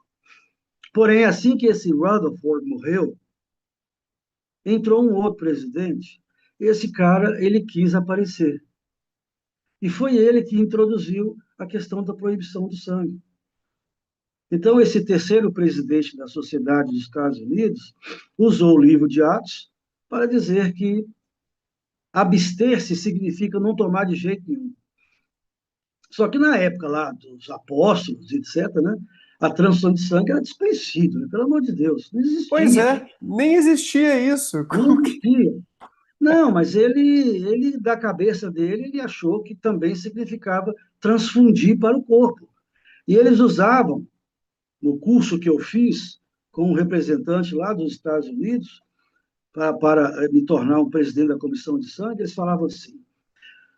S2: Porém, assim que esse Rutherford morreu, entrou um outro presidente. Esse cara, ele quis aparecer. E foi ele que introduziu a questão da proibição do sangue. Então, esse terceiro presidente da Sociedade dos Estados Unidos usou o livro de Atos para dizer que abster-se significa não tomar de jeito nenhum. Só que na época lá dos apóstolos, etc., né, a transfusão de sangue era desconhecida, né? Pelo amor de Deus, não
S1: Pois
S2: existia.
S1: é, nem existia isso.
S2: Não
S1: Como que...
S2: existia. Não, mas ele, da cabeça dele, ele achou que também significava transfundir para o corpo. E eles usavam, no curso que eu fiz com um representante lá dos Estados Unidos, para me tornar um presidente da comissão de sangue, eles falavam assim: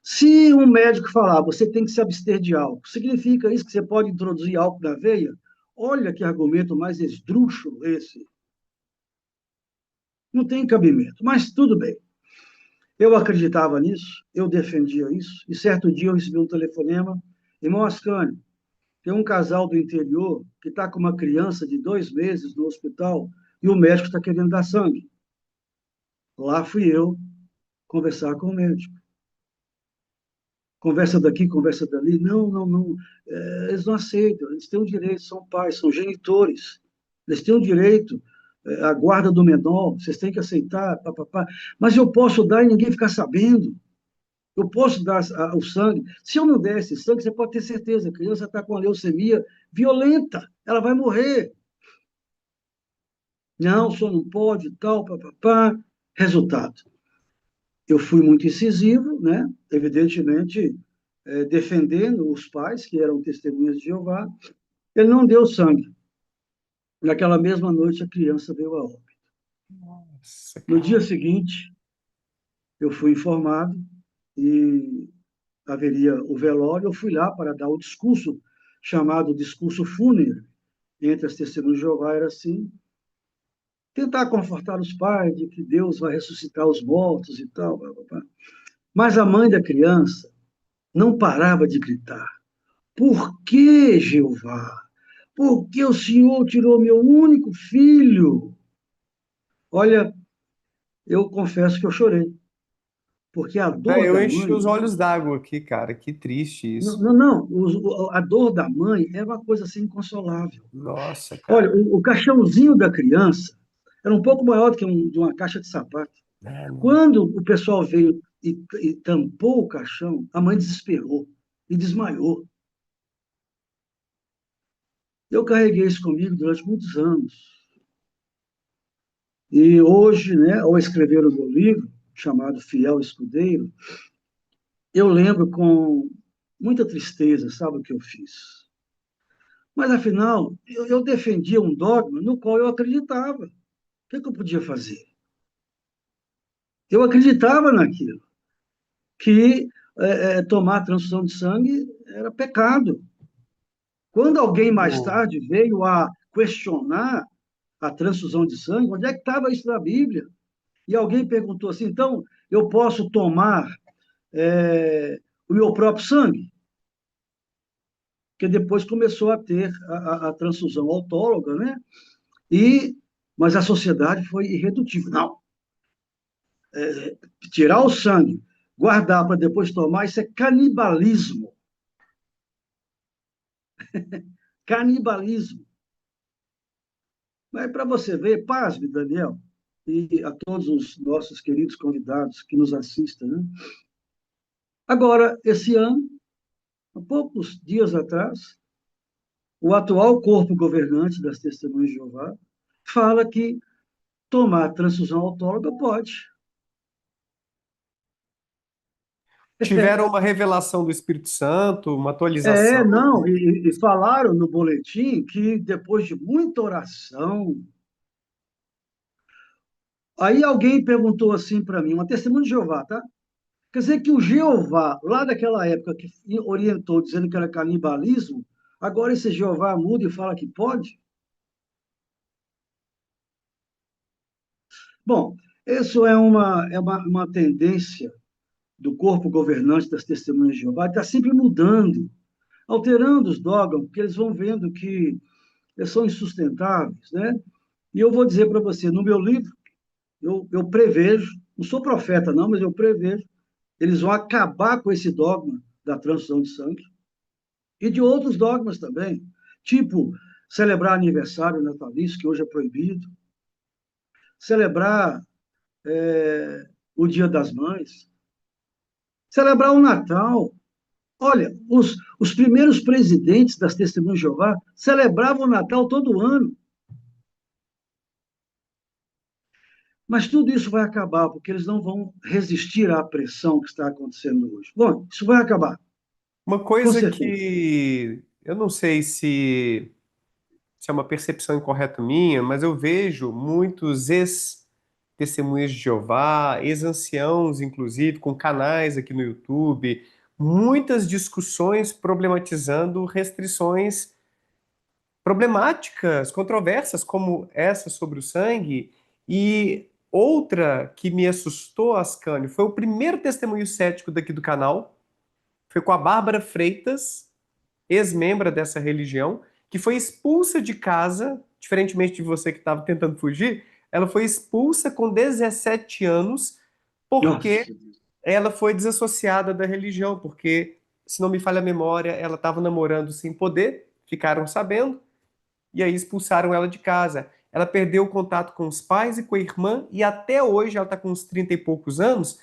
S2: se um médico falar, você tem que se abster de álcool, significa isso que você pode introduzir álcool na veia? Olha que argumento mais esdrúxulo esse. Não tem cabimento, mas tudo bem. Eu acreditava nisso, eu defendia isso, e certo dia eu recebi um telefonema: irmão Ascânio, Tem um casal do interior que está com uma criança de 2 meses no hospital e o médico está querendo dar sangue. Lá fui eu conversar com o médico. Conversa daqui, conversa dali. Não, não, não. Eles não aceitam. Eles têm o direito, são pais, são genitores. Eles têm o direito, a guarda do menor, vocês têm que aceitar, papapá. Mas eu posso dar e ninguém ficar sabendo. Eu posso dar o sangue. Se eu não der esse sangue, você pode ter certeza, a criança está com a leucemia violenta, ela vai morrer. Não, o senhor não pode, tal, papapá. Resultado, eu fui muito incisivo, né? Evidentemente, defendendo os pais, que eram testemunhas de Jeová. Ele não deu sangue. Naquela mesma noite, a criança veio a óbito.
S1: Nossa,
S2: No dia
S1: cara.
S2: seguinte, eu fui informado e haveria o velório. Eu fui lá para dar o discurso, chamado discurso fúnebre, entre as testemunhas de Jeová, era assim, tentar confortar os pais de que Deus vai ressuscitar os mortos e tal. Blá, blá, blá. Mas a mãe da criança não parava de gritar: por que, Jeová? Por que o Senhor tirou meu único filho? Olha, eu confesso que eu chorei, porque a dor
S1: Eu
S2: da
S1: enchi
S2: mãe.
S1: os olhos d'água aqui, cara. Que triste
S2: Não,
S1: isso.
S2: não, não, a dor da mãe é uma coisa assim inconsolável.
S1: Nossa,
S2: Olha,
S1: cara.
S2: o caixãozinho da criança era um pouco maior do que de uma caixa de sapato.
S1: Ah, não.
S2: Quando o pessoal veio e tampou o caixão, a mãe desesperou e desmaiou. Eu carreguei isso comigo durante muitos anos. E hoje, né, ao escrever o meu livro, chamado Fiel Escudeiro, eu lembro com muita tristeza, sabe o que eu fiz? Mas, afinal, eu defendia um dogma no qual eu acreditava. O que eu podia fazer? Eu acreditava naquilo, que tomar transfusão de sangue era pecado. Quando alguém mais
S1: Oh,
S2: tarde veio a questionar a transfusão de sangue, onde é que estava isso na Bíblia? E alguém perguntou assim: então, eu posso tomar o meu próprio sangue? Porque depois começou a ter a transfusão autóloga, né? E, mas a sociedade foi irredutível. Não, tirar o sangue, guardar para depois tomar, isso é canibalismo. Canibalismo. Mas para você ver, pasme, Daniel, e a todos os nossos queridos convidados que nos assistem, né? Agora, esse ano, há poucos dias atrás, o atual corpo governante das Testemunhas de Jeová fala que tomar transfusão autóloga pode.
S1: tiveram uma revelação do Espírito Santo, uma atualização.
S2: Não, e falaram no boletim que depois de muita oração, aí alguém perguntou assim para mim, uma testemunha de Jeová, tá? Quer dizer que o Jeová, lá daquela época que orientou dizendo que era canibalismo, agora esse Jeová muda e fala que pode? Bom, isso é uma tendência do corpo governante das testemunhas de Jeová, está sempre mudando, alterando os dogmas, porque eles vão vendo que eles são insustentáveis, né? E eu vou dizer para você, no meu livro, eu prevejo, não sou profeta não, mas eu prevejo, eles vão acabar com esse dogma da transfusão de sangue e de outros dogmas também, tipo celebrar aniversário natalício, que hoje é proibido, celebrar o Dia das Mães, celebrar o Natal. Olha, os primeiros presidentes das Testemunhas de Jeová celebravam o Natal todo ano. Mas tudo isso vai acabar, porque eles não vão resistir à pressão que está acontecendo hoje. Bom, isso vai acabar,
S1: Uma
S2: com
S1: coisa
S2: certeza.
S1: que eu não sei se é uma percepção incorreta minha, mas eu vejo muitos ex-testemunhas de Jeová, ex-anciãos, inclusive, com canais aqui no YouTube, muitas discussões problematizando restrições problemáticas, controversas, como essa sobre o sangue. E outra que me assustou, Ascânio, foi o primeiro testemunho cético daqui do canal, foi com a Bárbara Freitas, ex-membra dessa religião, que foi expulsa de casa, diferentemente de você que estava tentando fugir, ela foi expulsa com 17 anos porque
S2: Nossa,
S1: ela foi desassociada da religião, porque, se não me falha a memória, ela estava namorando sem poder, ficaram sabendo, e aí expulsaram ela de casa. Ela perdeu o contato com os pais e com a irmã, e até hoje, ela está com uns 30 e poucos anos,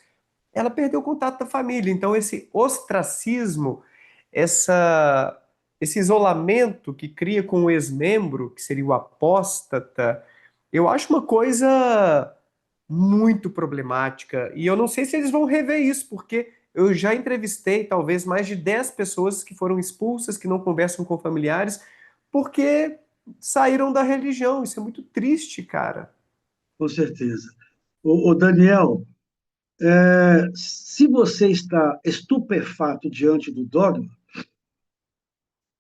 S1: ela perdeu o contato da família. Então, esse ostracismo, essa, esse isolamento que cria com o ex-membro, que seria o apóstata, eu acho uma coisa muito problemática. E eu não sei se eles vão rever isso, porque eu já entrevistei talvez mais de 10 pessoas que foram expulsas, que não conversam com familiares, porque saíram da religião. Isso é muito triste, cara.
S2: com certeza. O Daniel, se você está estupefato diante do dogma,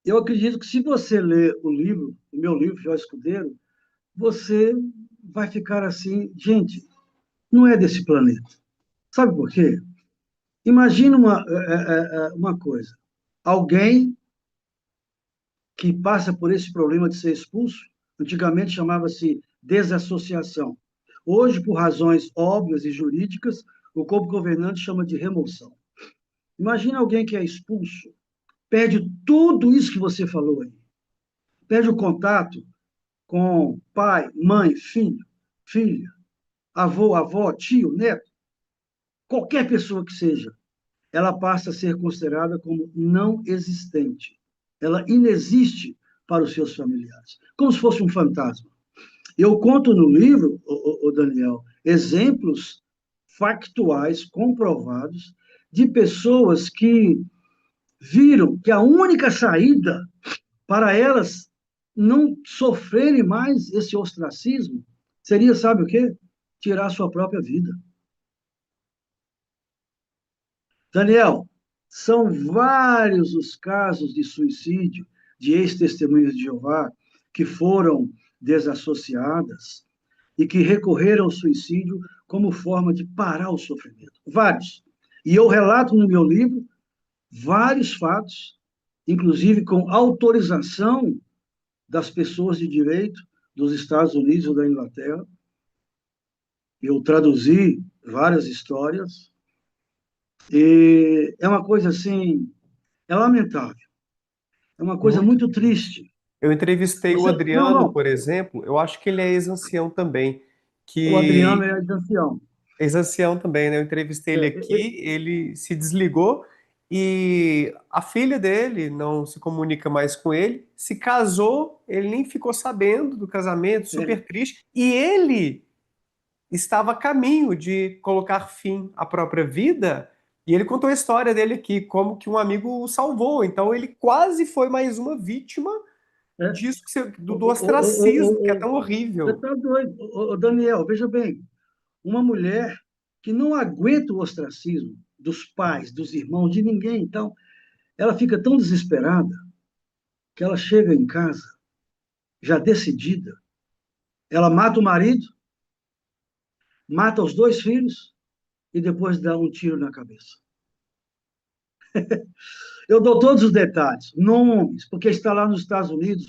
S2: eu acredito que se você ler o livro, o meu livro, Jó Escudeiro, você vai ficar assim, gente, não é desse planeta. Sabe por quê? Imagina uma coisa. Alguém que passa por esse problema de ser expulso, antigamente chamava-se desassociação. Hoje, por razões óbvias e jurídicas, o corpo governante chama de remoção. Imagina alguém que é expulso, perde tudo isso que você falou aí. Perde o contato com pai, mãe, filho, filha, avô, avó, tio, neto, qualquer pessoa que seja, ela passa a ser considerada como não existente. Ela inexiste para os seus familiares, como se fosse um fantasma. Eu conto no livro, o Daniel, exemplos factuais, comprovados, de pessoas que viram que a única saída para elas não sofrerem mais esse ostracismo seria, sabe o quê? Tirar a sua própria vida. Daniel, são vários os casos de suicídio de ex-testemunhas de Jeová que foram desassociadas e que recorreram ao suicídio como forma de parar o sofrimento. Vários. E eu relato no meu livro vários fatos, inclusive com autorização das pessoas de direito dos Estados Unidos ou da Inglaterra. Eu traduzi várias histórias e é uma coisa assim, é lamentável, é uma coisa
S1: Muito
S2: muito
S1: triste.
S2: triste.
S1: Eu entrevistei o
S2: Você, não,
S1: Adriano,
S2: não,
S1: por exemplo, eu acho que ele é ex-ancião também,
S2: o Adriano
S1: que
S2: é de ancião.
S1: ex-ancião também, né? Eu entrevistei
S2: É,
S1: ele
S2: é, é,
S1: aqui, ele se desligou e a filha dele não se comunica mais com ele, se casou, ele nem ficou sabendo do casamento,
S2: é,
S1: super triste, e ele estava a caminho de colocar fim à própria vida, e ele contou a história dele aqui, como que um amigo o salvou. Então ele quase foi mais uma vítima
S2: é.
S1: disso do ostracismo, que é
S2: Você
S1: tão horrível.
S2: está doido. Daniel, veja bem, uma mulher que não aguenta o ostracismo dos pais, dos irmãos, de ninguém, então, ela fica tão desesperada que ela chega em casa, já decidida, ela mata o marido, mata os dois filhos e depois dá um tiro na cabeça. Eu dou todos os detalhes, nomes, porque está lá nos Estados Unidos,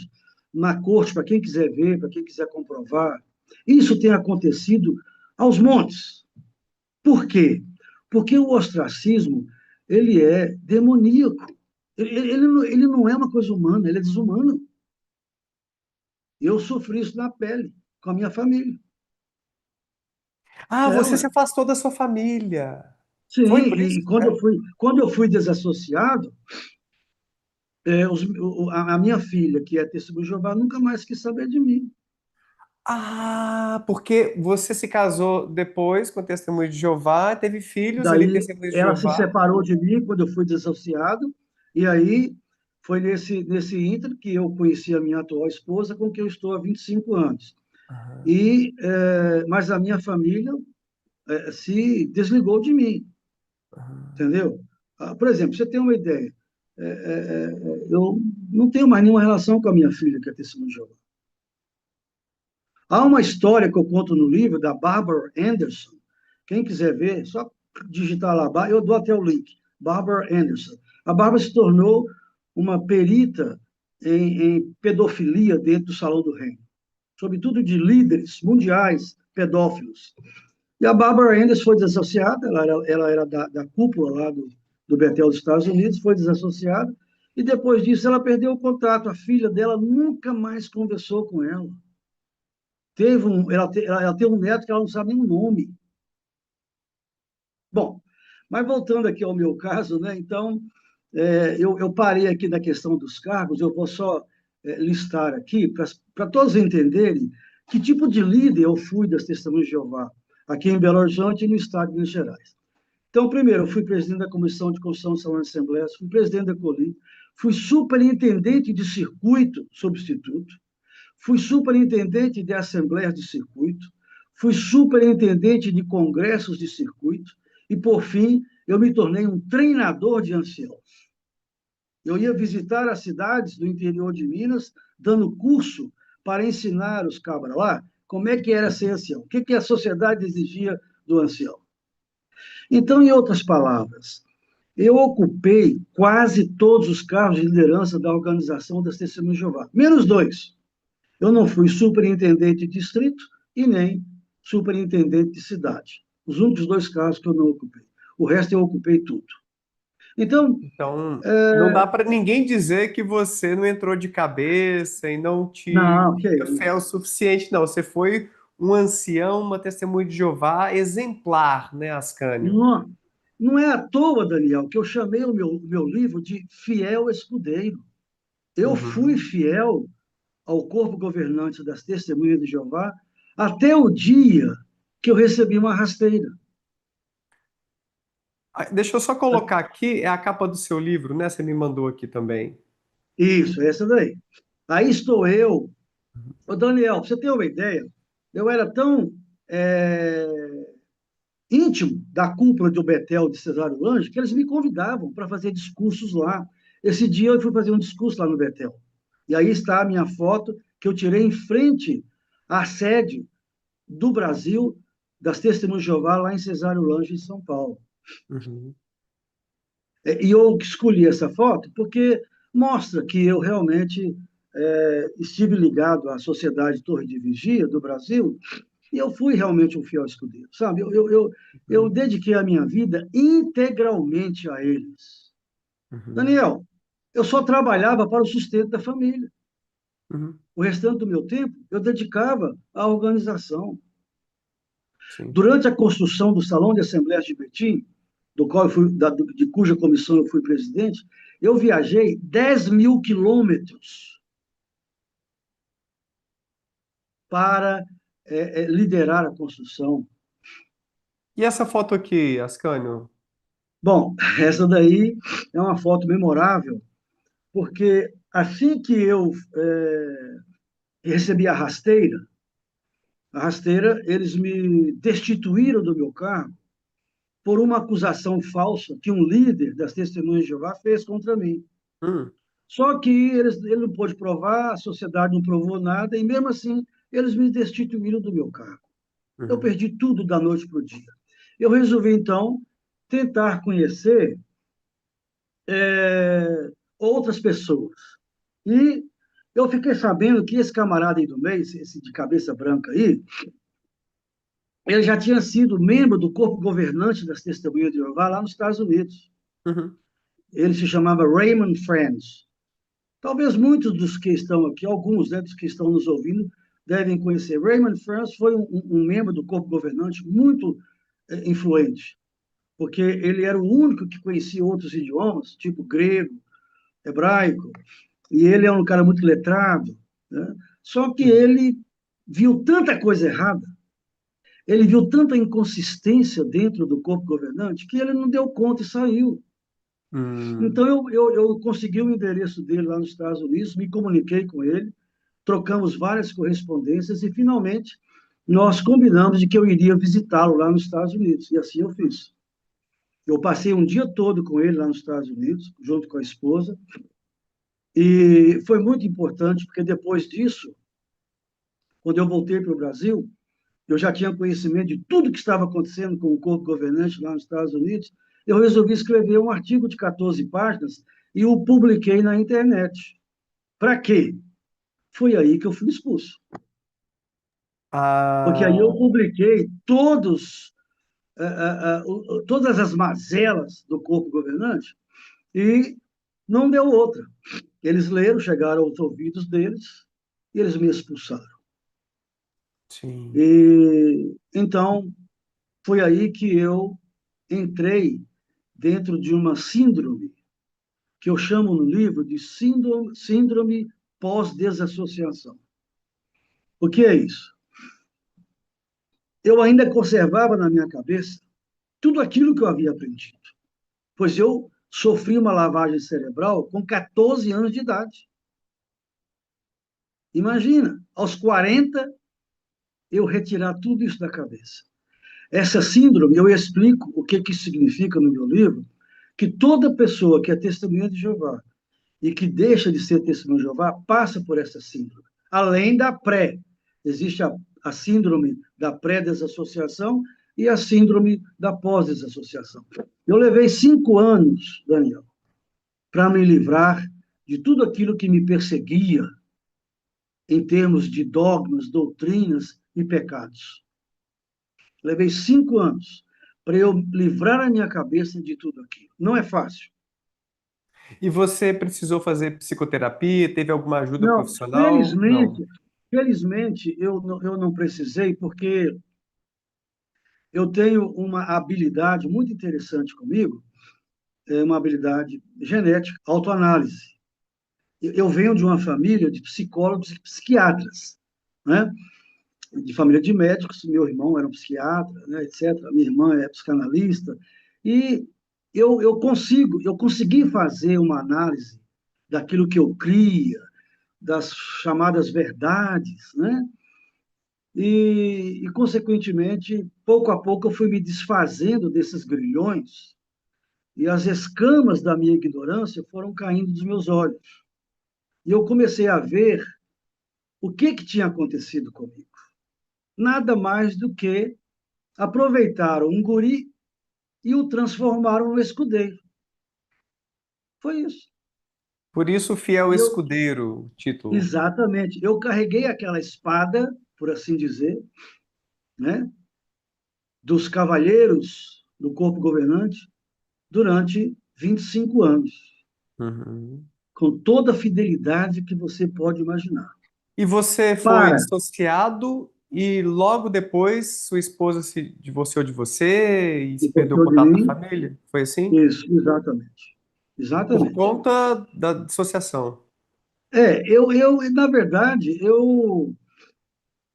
S2: na corte, para quem quiser ver, para quem quiser comprovar. Isso tem acontecido aos montes. Por quê? Porque o ostracismo, ele é demoníaco. Ele não é uma coisa humana, ele é desumano. Eu sofri isso na pele, com a minha família.
S1: Ah,
S2: É,
S1: você
S2: ué.
S1: se afastou da sua família.
S2: Sim,
S1: Foi por isso?
S2: e quando eu fui desassociado, a minha filha, que é testemunha de Jeová, nunca mais quis saber de mim.
S1: Ah, porque você se casou depois com Testemunho de Jeová, teve filhos ali,
S2: Daí
S1: Testemunho de
S2: ela se
S1: Jeová.
S2: separou de mim quando eu fui desassociado, e aí foi nesse ínter que eu conheci a minha atual esposa, com quem eu estou há 25 anos.
S1: Aham,
S2: Mas a minha família se desligou de mim,
S1: aham,
S2: entendeu? Por exemplo, você tem uma ideia, eu não tenho mais nenhuma relação com a minha filha, que é testemunha de Jeová. Há uma história que eu conto no livro da Barbara Anderson. Quem quiser ver, só digitar lá, eu dou até o link. Barbara Anderson. A Barbara se tornou uma perita em pedofilia dentro do Salão do Reino, sobretudo de líderes mundiais pedófilos. E a Barbara Enders foi desassociada, ela era da cúpula lá do Betel dos Estados Unidos, foi desassociada, e depois disso ela perdeu o contato. A filha dela nunca mais conversou com ela. Ela tem um neto que ela não sabe nem o nome. Bom, mas voltando aqui ao meu caso, né? Então, eu parei aqui na questão dos cargos, eu vou só listar aqui, para todos entenderem que tipo de líder eu fui das Testemunhas de Jeová, aqui em Belo Horizonte e no estado de Minas Gerais. Então, primeiro, eu fui presidente da Comissão de Construção de Salão de Assembleias, fui presidente da COLI, fui superintendente de circuito substituto, fui superintendente de assembleias de circuito, fui superintendente de congressos de circuito e, por fim, eu me tornei um treinador de anciãos. Eu ia visitar as cidades do interior de Minas, dando curso para ensinar os cabras lá como é que era ser ancião, o que a sociedade exigia do ancião. Então, em outras palavras, eu ocupei quase todos os cargos de liderança da organização das Testemunhas de Jeová, menos dois. Eu não fui superintendente de distrito e nem superintendente de cidade. Os únicos dois cargos que eu não ocupei. O resto eu ocupei tudo. Então,
S1: Então, não dá para ninguém dizer que você não entrou de cabeça e não
S2: não, que é
S1: tinha fé o
S2: isso.
S1: suficiente, não. Você foi um ancião, uma testemunha de Jeová exemplar, né, Ascânio?
S2: Não, não é à toa, Daniel, que eu chamei o meu livro de Fiel Escudeiro. Eu fui
S1: Uhum.
S2: fiel ao corpo governante das Testemunhas de Jeová até o dia que eu recebi uma rasteira.
S1: Ah, deixa eu só colocar aqui, é a capa do seu livro, né? Você me mandou aqui também.
S2: Isso, essa daí. Aí estou eu. Ô, Daniel, pra você ter uma ideia, eu era tão é, íntimo da cúpula do Betel de Cesário Lange que eles me convidavam para fazer discursos lá. Esse dia eu fui fazer um discurso lá no Betel. E aí está a minha foto que eu tirei em frente à sede do Brasil das Testemunhas de Jeová lá em Cesário Lange, em São Paulo.
S1: Uhum.
S2: E eu escolhi essa foto porque mostra que eu realmente estive ligado à Sociedade Torre de Vigia do Brasil e eu fui realmente um fiel escudeiro, sabe? Eu
S1: Uhum.
S2: dediquei a minha vida integralmente a eles.
S1: Uhum.
S2: Daniel, eu só trabalhava para o sustento da família.
S1: Uhum.
S2: O restante do meu tempo eu dedicava à organização.
S1: Sim.
S2: Durante a construção do Salão de Assembleias de Betim, do qual de cuja comissão eu fui presidente, eu viajei 10 mil quilômetros para liderar a construção.
S1: E essa foto aqui, Ascânio?
S2: Bom, essa daí é uma foto memorável, porque assim que eu recebi a rasteira, eles me destituíram do meu cargo por uma acusação falsa que um líder das Testemunhas de Jeová fez contra mim.
S1: Hum.
S2: Só que ele não pôde provar, a sociedade não provou nada, e mesmo assim eles me destituíram do meu cargo. Eu
S1: Uhum.
S2: perdi tudo da noite para o dia. Eu resolvi, então, tentar conhecer outras pessoas. E eu fiquei sabendo que esse camarada aí do meio, esse de cabeça branca aí, ele já tinha sido membro do corpo governante das Testemunhas de Jeová lá nos Estados Unidos.
S1: Uhum.
S2: Ele se chamava Raymond Friends. Talvez muitos dos que estão aqui, alguns, né, dos que estão nos ouvindo, devem conhecer. Raymond Friends foi um membro do corpo governante muito influente, porque ele era o único que conhecia outros idiomas, tipo grego, hebraico, e ele é um cara muito letrado, né? Só que
S1: Uhum.
S2: ele viu tanta coisa errada, ele viu tanta inconsistência dentro do corpo governante, que ele não deu conta e saiu.
S1: Hum.
S2: Então, eu consegui o endereço dele lá nos Estados Unidos, me comuniquei com ele, trocamos várias correspondências e, finalmente, nós combinamos de que eu iria visitá-lo lá nos Estados Unidos. E assim eu fiz. Eu passei um dia todo com ele lá nos Estados Unidos, junto com a esposa, e foi muito importante, porque depois disso, quando eu voltei para o Brasil, eu já tinha conhecimento de tudo que estava acontecendo com o corpo governante lá nos Estados Unidos. Eu resolvi escrever um artigo de 14 páginas e o publiquei na internet. Para quê? Foi aí que eu fui expulso. Porque aí eu
S1: Ah,
S2: publiquei todas as mazelas do corpo governante e não deu outra. Eles leram, chegaram aos ouvidos deles e eles me expulsaram.
S1: sim.
S2: E então foi aí que eu entrei dentro de uma síndrome que eu chamo no livro de síndrome pós-desassociação. O que é isso? Eu ainda conservava na minha cabeça tudo aquilo que eu havia aprendido, pois eu sofri uma lavagem cerebral com 14 anos de idade. Imagina, aos 40, eu retirar tudo isso da cabeça. Essa síndrome, eu explico o que isso significa no meu livro, que toda pessoa que é testemunha de Jeová e que deixa de ser testemunha de Jeová passa por essa síndrome. Além da pré, existe a síndrome da pré-desassociação e a síndrome da pós-desassociação. Eu levei 5 anos, Daniel, para me livrar de tudo aquilo que me perseguia em termos de dogmas, doutrinas e pecados. Levei 5 anos para eu livrar a minha cabeça de tudo aquilo. Não é fácil.
S1: E você precisou fazer psicoterapia? Teve alguma ajuda
S2: Não,
S1: profissional? Não.
S2: felizmente eu não precisei, porque eu tenho uma habilidade muito interessante comigo, é uma habilidade genética, autoanálise. Eu venho de uma família de psicólogos e psiquiatras, né? De família de médicos, meu irmão era um psiquiatra, né, etc. Minha irmã é psicanalista, e eu consegui fazer uma análise daquilo que eu cria, das chamadas verdades, né? Consequentemente, pouco a pouco eu fui me desfazendo desses grilhões e as escamas da minha ignorância foram caindo dos meus olhos. E eu comecei a ver o que tinha acontecido comigo. Nada mais do que aproveitaram um guri e o transformaram no escudeiro. Foi isso.
S1: Por isso, Fiel
S2: E eu,
S1: Escudeiro, título.
S2: exatamente, eu carreguei aquela espada, por assim dizer, né, dos cavalheiros do corpo governante durante 25 anos,
S1: Uhum.
S2: com toda a fidelidade que você pode imaginar.
S1: E você foi
S2: Para,
S1: dissociado e logo depois sua esposa se divorciou de você e se perdeu o
S2: divorciou de
S1: contato da
S2: mim,
S1: família? Foi assim?
S2: isso, exatamente.
S1: Por
S2: Exatamente.
S1: conta da dissociação.
S2: Na verdade,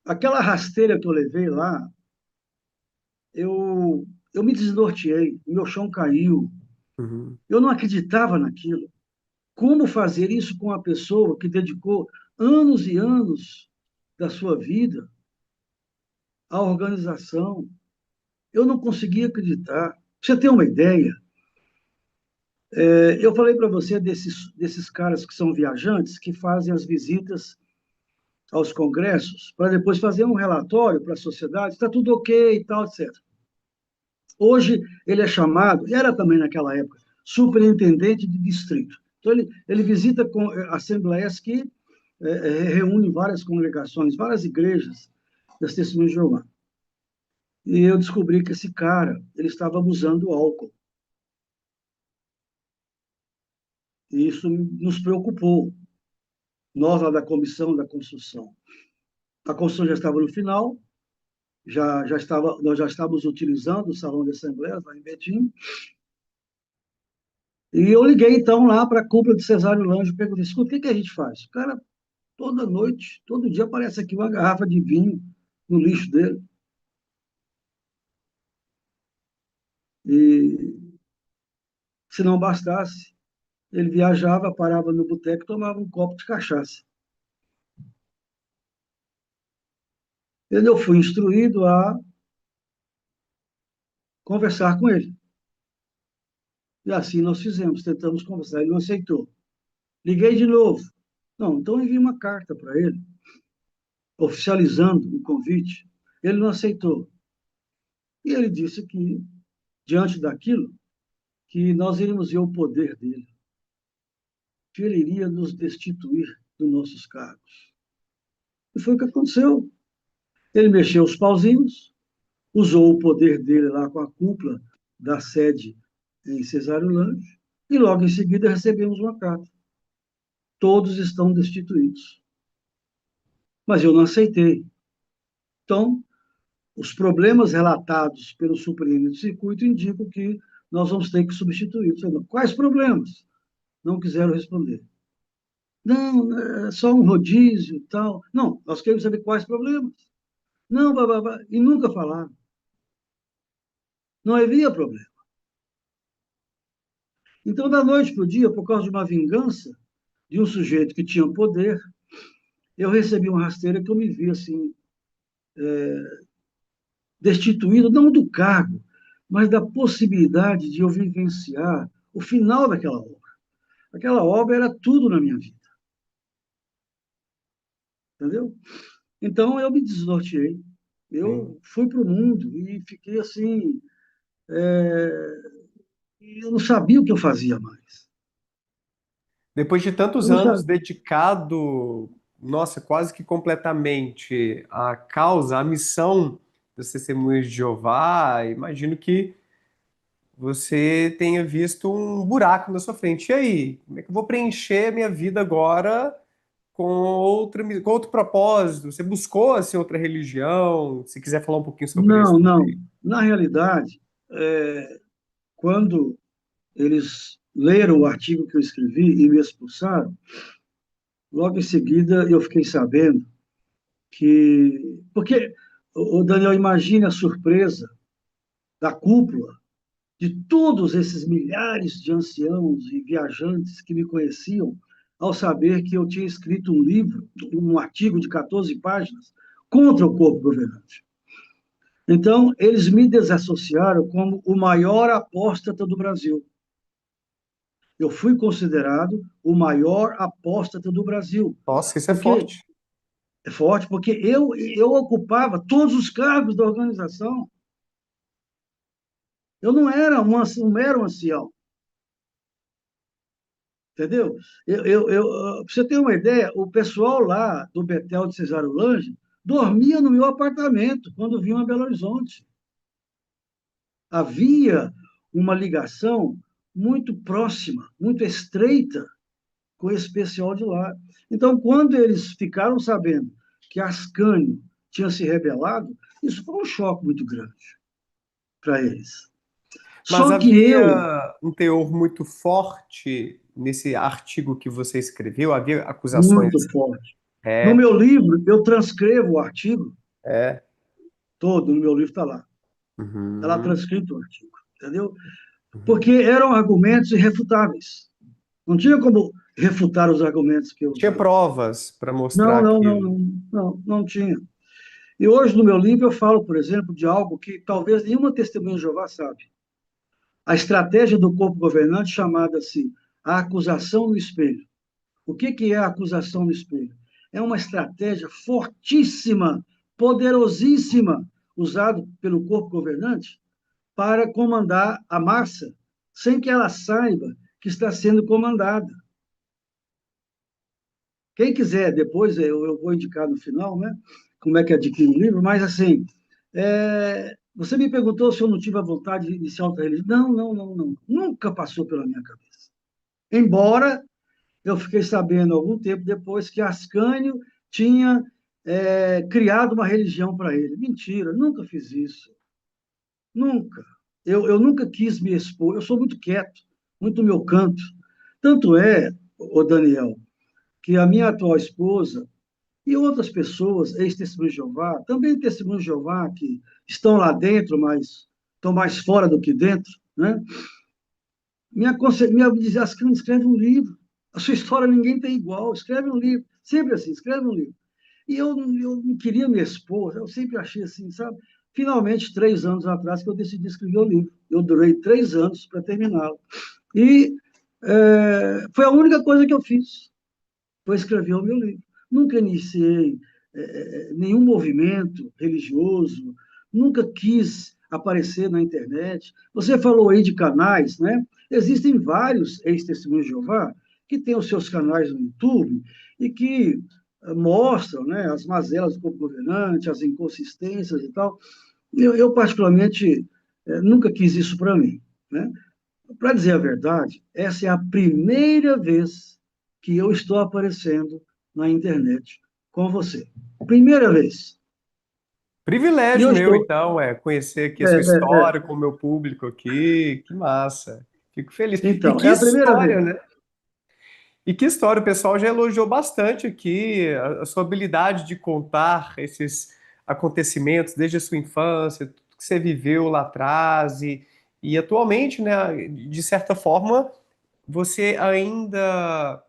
S2: aquela rasteira que eu levei lá, eu me desnorteei, meu chão caiu,
S1: Uhum.
S2: eu não acreditava naquilo. Como fazer isso com uma pessoa que dedicou anos e anos da sua vida à organização? Eu não conseguia acreditar. Pra você ter uma ideia, eu falei para você desses caras que são viajantes, que fazem as visitas aos congressos, para depois fazer um relatório para a sociedade, está tudo ok e tal, etc. Hoje ele é chamado, e era também naquela época, superintendente de distrito. Então ele visita assembleias que reúnem várias congregações, várias igrejas das Testemunhas de Jeová. E eu descobri que esse cara, ele estava abusando do álcool. E isso nos preocupou, nós lá da comissão da construção. A construção já estava no final, nós já estávamos utilizando o salão de assembleias lá em Betim. E eu liguei então lá para a cúpula de Cesário Lange e perguntei: escuta, o que a gente faz? O cara, toda noite, todo dia aparece aqui uma garrafa de vinho no lixo dele. E se não bastasse, ele viajava, parava no boteco e tomava um copo de cachaça. Eu fui instruído a conversar com ele. E assim nós fizemos, tentamos conversar, ele não aceitou. Liguei de novo. Não, então enviei uma carta para ele, oficializando o convite. Ele não aceitou. E ele disse que, diante daquilo, que nós iríamos ver o poder dele. que ele iria nos destituir dos nossos cargos. E foi o que aconteceu. Ele mexeu os pauzinhos, usou o poder dele lá com a cúpula da sede em Cesário Lange, e logo em seguida recebemos uma carta. Todos estão destituídos. Mas eu não aceitei. Então, os problemas relatados pelo Supremo de Circuito indicam que nós vamos ter que substituir. Quais problemas? Não quiseram responder. Não, é só um rodízio e tal. Não, nós queremos saber quais problemas. Não, babá, e nunca falaram. Não havia problema. Então, da noite para o dia, por causa de uma vingança de um sujeito que tinha poder, eu recebi uma rasteira que eu me vi assim, destituído, não do cargo, mas da possibilidade de eu vivenciar o final daquela obra. Aquela obra era tudo na minha vida. Entendeu? Então, eu me desnorteei.
S1: Sim.
S2: Eu fui para o mundo e fiquei assim. Eu não sabia o que eu fazia mais.
S1: Depois de
S2: Eu
S1: tantos
S2: não
S1: anos
S2: sabia.
S1: dedicado, nossa, quase que completamente à causa, à missão das Testemunhas de Jeová, imagino que você tenha visto um buraco na sua frente. E aí, como é que eu vou preencher minha vida agora com outro propósito? Você buscou assim, outra religião? Se quiser falar um pouquinho sobre isso
S2: Não, não.
S1: também.
S2: Na realidade, quando eles leram o artigo que eu escrevi e me expulsaram, logo em seguida eu fiquei sabendo que. Porque, o Daniel, imagine a surpresa da cúpula, de todos esses milhares de anciãos e viajantes que me conheciam, ao saber que eu tinha escrito um livro, um artigo de 14 páginas, contra o corpo governante. Então, eles me desassociaram como o maior apóstata do Brasil. Eu fui considerado o maior apóstata do Brasil.
S1: Nossa, isso é
S2: Porque
S1: forte.
S2: é forte, porque eu ocupava todos os cargos da organização. Eu não era um mero ancião, entendeu? Para você ter uma ideia, o pessoal lá do Betel de Cesário Lange dormia no meu apartamento quando vinham a Belo Horizonte. Havia uma ligação muito próxima, muito estreita com esse pessoal de lá. Então, quando eles ficaram sabendo que Ascânio tinha se rebelado, isso foi um choque muito grande para eles.
S1: Mas
S2: Só que eu,
S1: havia um teor muito forte nesse artigo que você escreveu? Havia acusações
S2: muito
S1: assim?
S2: forte. No
S1: É,
S2: meu livro, eu transcrevo o artigo
S1: é.
S2: todo, no meu livro está lá. Está lá
S1: Uhum,
S2: transcrito o artigo, entendeu?
S1: uhum.
S2: Porque eram argumentos irrefutáveis. Não tinha como refutar os argumentos que eu
S1: Tinha
S2: usava.
S1: provas para mostrar
S2: Não, não, não,
S1: aquilo.
S2: não, não, não tinha. E hoje, no meu livro, eu falo, por exemplo, de algo que talvez nenhuma testemunha de Jeová sabe. A estratégia do corpo governante chamada-se a acusação no espelho. O que é a acusação no espelho? É uma estratégia fortíssima, poderosíssima, usada pelo corpo governante para comandar a massa, sem que ela saiba que está sendo comandada. Quem quiser, depois eu vou indicar no final, né, como é que adquire o livro, mas assim, você me perguntou se eu não tive a vontade de iniciar outra religião. Não, não, não, não. Nunca passou pela minha cabeça. Embora eu fiquei sabendo algum tempo depois que Ascânio tinha criado uma religião para ele. Mentira, nunca fiz isso. Nunca. Eu nunca quis me expor. Eu sou muito quieto, muito no meu canto. Tanto é, o Daniel, que a minha atual esposa e outras pessoas, ex-testemunhos de Jeová, também testemunhos de Jeová, que estão lá dentro, mas estão mais fora do que dentro, né? Me dizia, Ascânio, escreve um livro. A sua história ninguém tem igual. Escreve um livro. Sempre assim, escreve um livro. E eu não queria me expor, eu sempre achei assim, sabe? Finalmente, 3 anos atrás, que eu decidi escrever o livro. Eu durei 3 anos para terminá-lo. E foi a única coisa que eu fiz, foi escrever o meu livro. Nunca iniciei nenhum movimento religioso, nunca quis aparecer na internet. Você falou aí de canais, né? Existem vários ex-testemunhos de Jeová que tem os seus canais no YouTube e que mostram, né, as mazelas do corpo governante, as inconsistências e tal. Eu particularmente, nunca quis isso para mim, né? Para dizer a verdade, essa é a primeira vez que eu estou aparecendo na internet com você. Primeira vez. E
S1: Privilégio
S2: eu
S1: meu,
S2: estou.
S1: então, é conhecer aqui a
S2: É,
S1: sua
S2: é, é.
S1: história com o meu público aqui. Que massa. Fico feliz. E
S2: Então,
S1: que
S2: é a primeira
S1: história,
S2: vez.
S1: né? E que história, o pessoal já elogiou bastante aqui a sua habilidade de contar esses acontecimentos desde a sua infância, tudo que você viveu lá atrás e atualmente, né, de certa forma, você ainda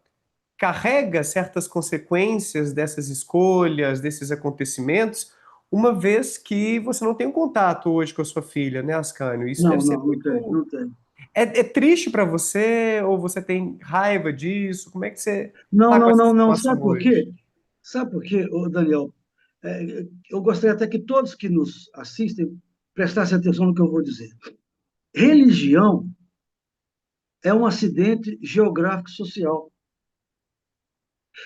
S1: carrega certas consequências dessas escolhas, desses acontecimentos, uma vez que você não tem um contato hoje com a sua filha, né, Ascânio? Isso
S2: Não,
S1: deve ser
S2: não, não tem,
S1: muito.
S2: não tem.
S1: É triste para você ou você tem raiva disso? Como é que você
S2: Não,
S1: está com
S2: não,
S1: essa
S2: não, não.
S1: situação
S2: Sabe por
S1: hoje?
S2: quê? Sabe por quê, ô, Daniel? Eu gostaria até que todos que nos assistem prestassem atenção no que eu vou dizer. Religião é um acidente geográfico social.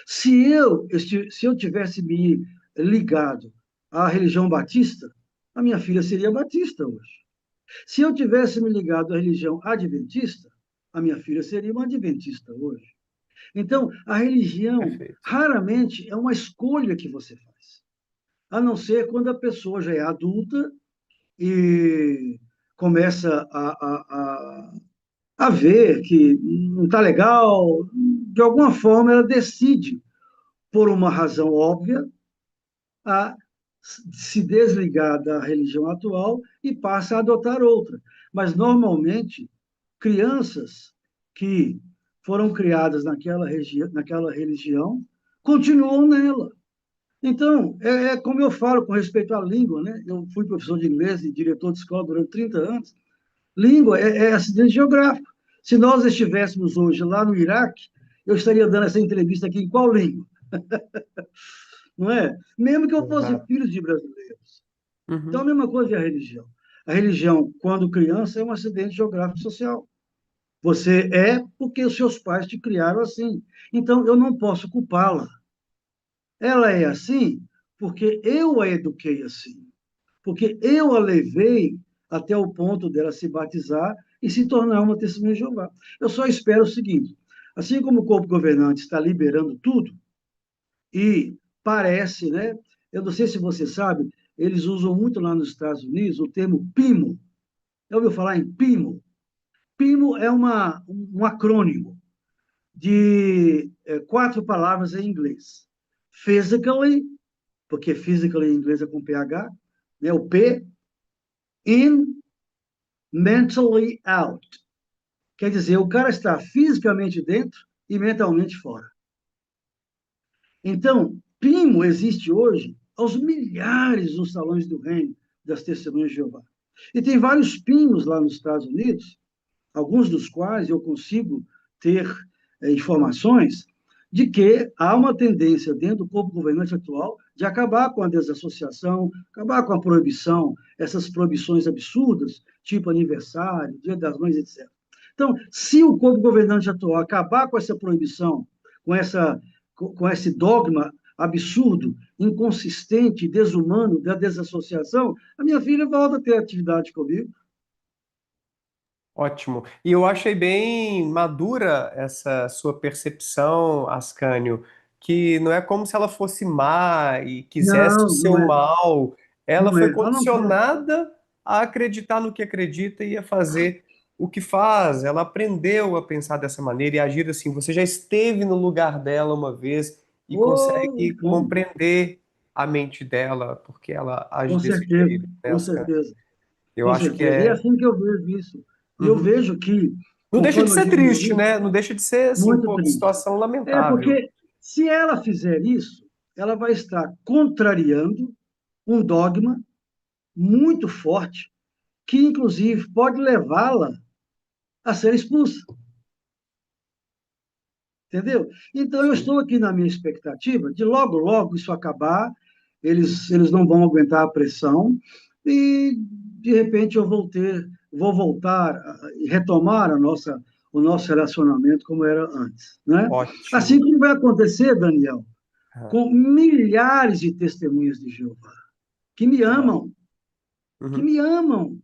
S2: Se eu tivesse me ligado à religião batista, a minha filha seria batista hoje. Se eu tivesse me ligado à religião adventista, a minha filha seria uma adventista hoje. Então, a religião
S1: Perfeito.
S2: raramente é uma escolha que você faz, a não ser quando a pessoa já é adulta e começa a ver que não está legal, de alguma forma ela decide, por uma razão óbvia, a se desligar da religião atual e passa a adotar outra. Mas, normalmente, crianças que foram criadas naquela religião continuam nela. Então, é como eu falo com respeito à língua, né? Eu fui professor de inglês e diretor de escola durante 30 anos. Língua é acidente geográfico. Se nós estivéssemos hoje lá no Iraque, eu estaria dando essa entrevista aqui em qual língua? Não é? Mesmo que eu fosse
S1: Exato.
S2: filho de brasileiros. Então, a
S1: Uhum.
S2: mesma coisa é a religião. A religião, quando criança, é um acidente geográfico social. Você é porque os seus pais te criaram assim. Então, eu não posso culpá-la. Ela é assim porque eu a eduquei assim. Porque eu a levei até o ponto dela se batizar e se tornar uma testemunha de Jeová. Eu só espero o seguinte: assim como o corpo governante está liberando tudo, e parece, né? Eu não sei se você sabe, eles usam muito lá nos Estados Unidos o termo PIMO. Já ouviu falar em PIMO? PIMO é um acrônimo de quatro palavras em inglês. Physically, porque physically em inglês é com PH, né? O P, in, mentally out. Quer dizer, o cara está fisicamente dentro e mentalmente fora. Então, PIMO existe hoje aos milhares nos salões do reino das Testemunhas de Jeová. E tem vários PIMOs lá nos Estados Unidos, alguns dos quais eu consigo ter informações de que há uma tendência dentro do corpo governante atual de acabar com a desassociação, acabar com a proibição, essas proibições absurdas, tipo aniversário, Dia das Mães, etc. Então, se o corpo governante atual acabar com essa proibição, com, essa, com esse dogma absurdo, inconsistente, desumano da desassociação, a minha filha volta a ter atividade comigo.
S1: Ótimo. E eu achei bem madura essa sua percepção, Ascânio, que não é como se ela fosse má e quisesse o
S2: Não, não
S1: seu
S2: é.
S1: mal. Ela
S2: Não
S1: foi
S2: é. Ela não foi.
S1: condicionada a acreditar no que acredita e a fazer o que faz. Ela aprendeu a pensar dessa maneira e agir assim. Você já esteve no lugar dela uma vez e
S2: Oh,
S1: consegue compreender a mente dela, porque ela age
S2: com
S1: desse
S2: certeza,
S1: jeito, né,
S2: com
S1: Ascânio?
S2: certeza,
S1: Eu
S2: com
S1: acho que
S2: certeza. E é
S1: é.
S2: assim que eu vejo isso. E eu
S1: Uhum.
S2: vejo que,
S1: Não deixa de
S2: conforme eu
S1: ser
S2: diminuo
S1: triste,
S2: isso,
S1: né? Não deixa de ser, assim,
S2: muito
S1: pô, que
S2: triste.
S1: situação
S2: É
S1: lamentável.
S2: porque se ela fizer isso, ela vai estar contrariando um dogma muito forte, que inclusive pode levá-la a ser expulsa. Entendeu? Então, eu
S1: Sim.
S2: estou aqui na minha expectativa de logo, logo isso acabar, eles não vão aguentar a pressão e, de repente, vou voltar e retomar o nosso relacionamento como era antes, né? Assim
S1: Ótimo.
S2: como vai acontecer, Daniel,
S1: Ah,
S2: com milhares de testemunhas de Jeová que me
S1: ah,
S2: amam, que
S1: uhum.
S2: me amam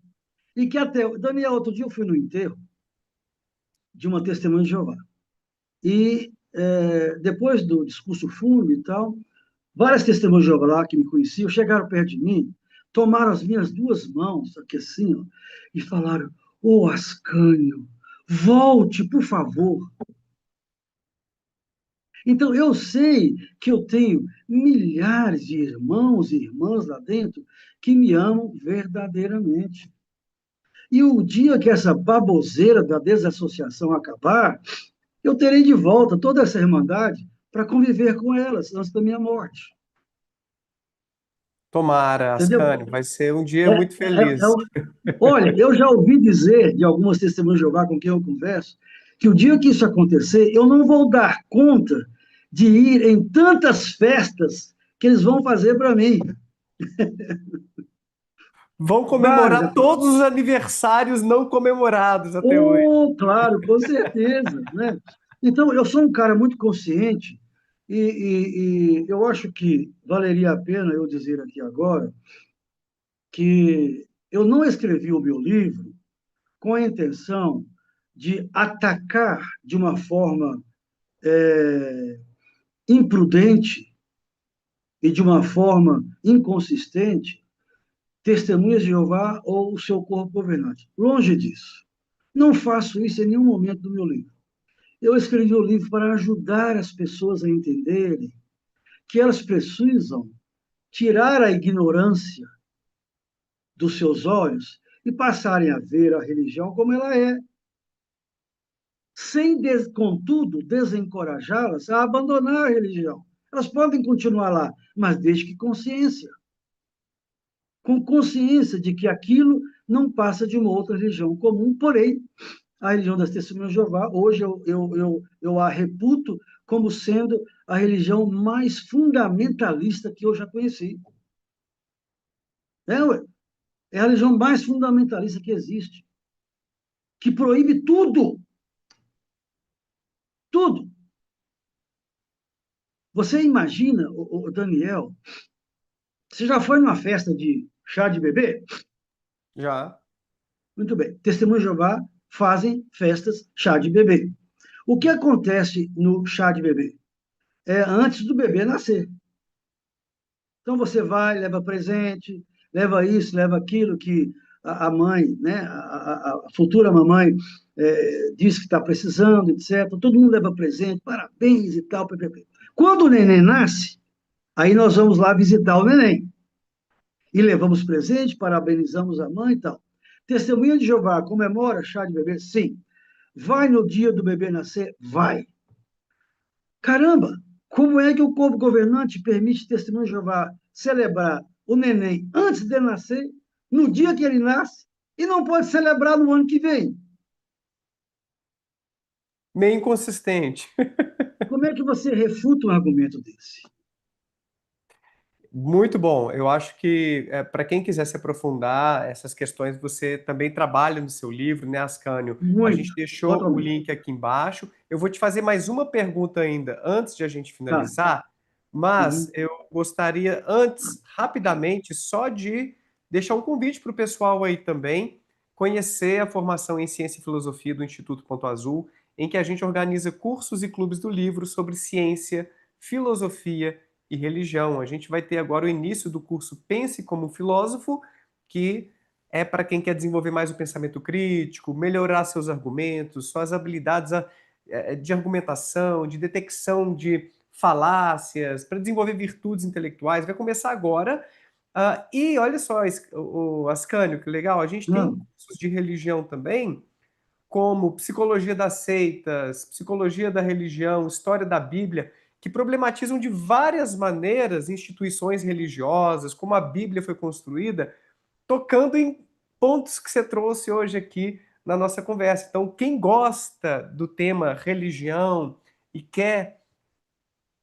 S2: e que até Daniel, outro dia eu fui no enterro de uma testemunha de Jeová e depois do discurso fúnebre e tal, várias testemunhas de Jeová lá que me conheciam chegaram perto de mim, tomaram as minhas duas mãos, aqui assim, ó, e falaram: Ô Ascânio, volte, por favor. Então, eu sei que eu tenho milhares de irmãos e irmãs lá dentro que me amam verdadeiramente. E o dia que essa baboseira da desassociação acabar, eu terei de volta toda essa irmandade para conviver com elas antes da minha morte.
S1: Tomara,
S2: Entendeu?
S1: Ascânio, vai ser um dia
S2: É,
S1: muito feliz.
S2: olha, eu já ouvi dizer de algumas testemunhas de Jeová com quem eu converso que o dia que isso acontecer, eu não vou dar conta de ir em tantas festas que eles vão fazer para mim.
S1: Vão
S2: Vários.
S1: comemorar todos os aniversários não comemorados até hoje.
S2: Oh, claro, com certeza, né? Então, eu sou um cara muito consciente e eu acho que valeria a pena eu dizer aqui agora que eu não escrevi o meu livro com a intenção de atacar de uma forma imprudente e de uma forma inconsistente testemunhas de Jeová ou o seu corpo governante. Longe disso. Não faço isso em nenhum momento do meu livro. Eu escrevi o livro para ajudar as pessoas a entenderem que elas precisam tirar a ignorância dos seus olhos e passarem a ver a religião como ela é, sem, contudo, desencorajá-las a abandonar a religião. Elas podem continuar lá, mas desde que consciência. Com consciência de que aquilo não passa de uma outra religião comum, porém, a religião das Testemunhas de Jeová, hoje eu a reputo como sendo a religião mais fundamentalista que eu já conheci. É, ué, é a religião mais fundamentalista que existe, que proíbe tudo, tudo. Você imagina, o Daniel, você já foi numa festa de chá de bebê?
S1: Já.
S2: Muito bem. Testemunhas de Jeová fazem festas chá de bebê. O que acontece no chá de bebê? É antes do bebê nascer. Então você vai, leva presente, leva isso, leva aquilo que a mãe, né, a futura mamãe diz que está precisando, etc. Todo mundo leva presente, parabéns e tal. Ppp. Quando o neném nasce, aí nós vamos lá visitar o neném. E levamos presente, parabenizamos a mãe e tal. Testemunha de Jeová comemora chá de bebê? Sim. Vai no dia do bebê nascer? Vai. Caramba, como é que o corpo governante permite Testemunho de Jeová celebrar o neném antes de nascer, no dia que ele nasce, e não pode celebrar no ano que vem?
S1: Meio inconsistente.
S2: Como é que você refuta um argumento desse?
S1: Muito bom. Eu acho que para quem quiser se aprofundar essas questões, você também trabalha no seu livro, né, Ascânio? A
S2: Muito,
S1: gente deixou o
S2: totalmente.
S1: link aqui embaixo. Eu vou te fazer mais uma pergunta ainda antes de a gente
S2: Tá.
S1: finalizar, mas
S2: Uhum.
S1: eu gostaria antes, rapidamente, só de deixar um convite para o pessoal aí também conhecer a formação em Ciência e Filosofia do Instituto Ponto Azul, em que a gente organiza cursos e clubes do livro sobre ciência, filosofia e religião. A gente vai ter agora o início do curso Pense como Filósofo, que é para quem quer desenvolver mais o pensamento crítico, melhorar seus argumentos, suas habilidades de argumentação, de detecção de falácias, para desenvolver virtudes intelectuais. Vai começar agora. E olha só, o Ascânio, que legal, a gente tem
S2: Não.
S1: cursos de religião também, como psicologia das seitas, psicologia da religião, história da Bíblia, que problematizam de várias maneiras instituições religiosas, como a Bíblia foi construída, tocando em pontos que você trouxe hoje aqui na nossa conversa. Então, quem gosta do tema religião e quer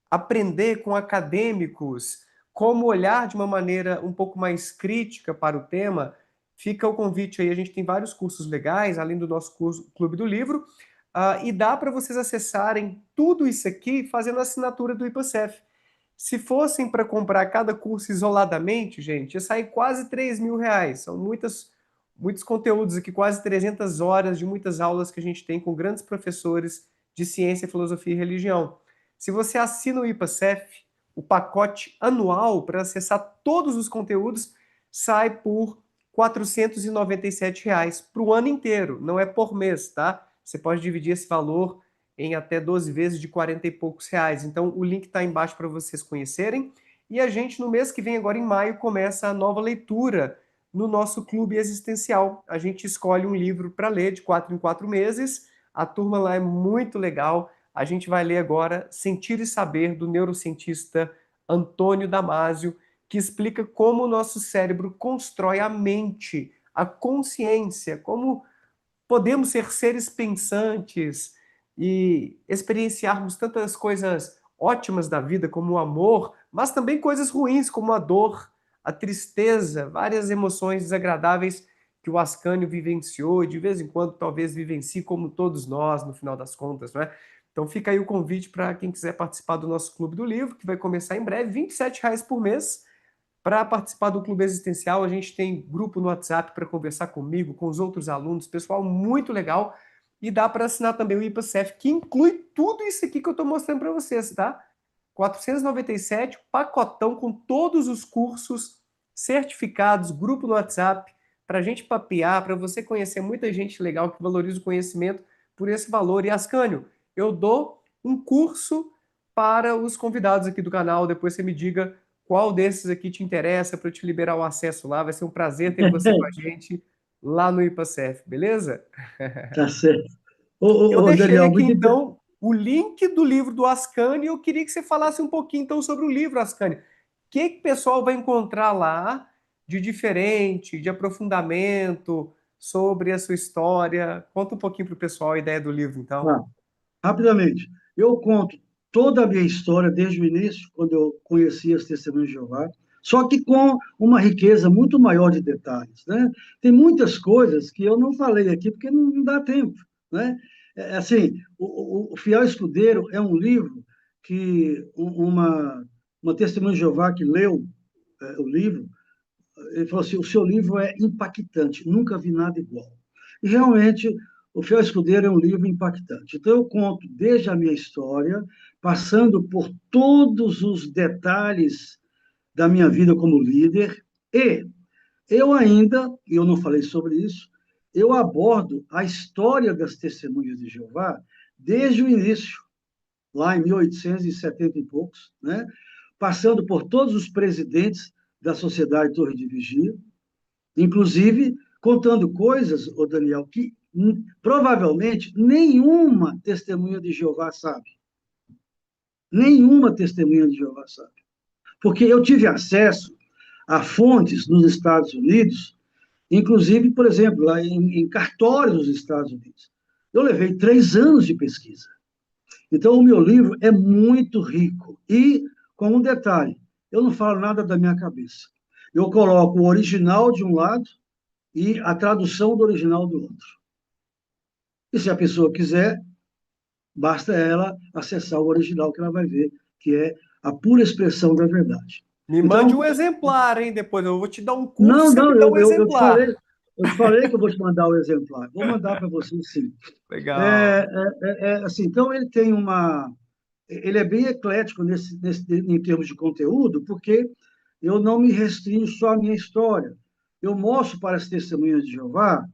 S1: aprender com acadêmicos como olhar de uma maneira um pouco mais crítica para o tema, fica o convite aí. A gente tem vários cursos legais, além do nosso curso Clube do Livro. e dá para vocês acessarem tudo isso aqui fazendo a assinatura do IPACEF. Se fossem para comprar cada curso isoladamente, gente, ia sair quase R$ 3.000. São muitos conteúdos aqui, quase 300 horas de muitas aulas que a gente tem com grandes professores de ciência, filosofia e religião. Se você assina o IPACEF, o pacote anual para acessar todos os conteúdos sai por R$ 497 para o ano inteiro, não é por mês, tá? Você pode dividir esse valor em até 12 vezes de 40 e poucos reais. Então, o link está embaixo para vocês conhecerem. E a gente, no mês que vem, agora em maio, começa a nova leitura no nosso Clube Existencial. A gente escolhe um livro para ler de 4 em 4 meses. A turma lá é muito legal. A gente vai ler agora Sentir e Saber, do neurocientista Antônio Damasio, que explica como o nosso cérebro constrói a mente, a consciência, como podemos ser seres pensantes e experienciarmos tantas coisas ótimas da vida, como o amor, mas também coisas ruins, como a dor, a tristeza, várias emoções desagradáveis que o Ascânio vivenciou e de vez em quando talvez vivencie como todos nós, no final das contas, não é? Então fica aí o convite para quem quiser participar do nosso Clube do Livro, que vai começar em breve, R$ 27 por mês. Para participar do Clube Existencial, a gente tem grupo no WhatsApp para conversar comigo, com os outros alunos, pessoal muito legal. E dá para assinar também o IPACEF, que inclui tudo isso aqui que eu estou mostrando para vocês, tá? 497, pacotão com todos os cursos certificados, grupo no WhatsApp, para a gente papear, para você conhecer muita gente legal que valoriza o conhecimento por esse valor. E Ascânio, eu dou um curso para os convidados aqui do canal, depois você me diga qual desses aqui te interessa para eu te liberar o acesso lá. Vai ser um prazer ter você com a gente lá no IPACEF, beleza?
S2: Tá certo.
S1: Eu deixei
S2: Daniel,
S1: aqui
S2: muito bem.
S1: então o link do livro do Ascani e eu queria que você falasse um pouquinho então sobre o livro, Ascani. O que o pessoal vai encontrar lá de diferente, de aprofundamento sobre a sua história? Conta um pouquinho para o pessoal a ideia do livro, então.
S2: Ah, rapidamente, eu conto toda a minha história desde o início, quando eu conheci as Testemunhas de Jeová, só que com uma riqueza muito maior de detalhes, né? Tem muitas coisas que eu não falei aqui porque não dá tempo, né? Assim, o Fiel Escudeiro é um livro que uma Testemunha de Jeová que leu o livro, ele falou assim, o seu livro é impactante, nunca vi nada igual. E realmente, o Fiel Escudeiro é um livro impactante. Então, eu conto desde a minha história, passando por todos os detalhes da minha vida como líder, e eu ainda, e eu não falei sobre isso, eu abordo a história das Testemunhas de Jeová desde o início, lá em 1870 e poucos, né? Passando por todos os presidentes da Sociedade Torre de Vigia, inclusive contando coisas, ô Daniel, que provavelmente nenhuma testemunha de Jeová sabe. Nenhuma testemunha de Jeová sabe. Porque eu tive acesso a fontes nos Estados Unidos, inclusive, por exemplo, lá em cartórios dos Estados Unidos. Eu levei 3 anos de pesquisa. Então, o meu livro é muito rico. E, com um detalhe, eu não falo nada da minha cabeça. Eu coloco o original de um lado e a tradução do original do outro. E se a pessoa quiser, basta ela acessar o original que ela vai ver, que é a pura expressão da verdade.
S1: Me mande
S2: Então,
S1: um exemplar, hein? Depois eu vou te dar um curso,
S2: não,
S1: você me
S2: não,
S1: dá um exemplar.
S2: eu te falei que eu vou te mandar o exemplar. Vou mandar para você, sim.
S1: Legal.
S2: Assim, então ele tem ele é bem eclético em termos de conteúdo, porque eu não me restringo só à minha história. Eu mostro para as testemunhas de Jeová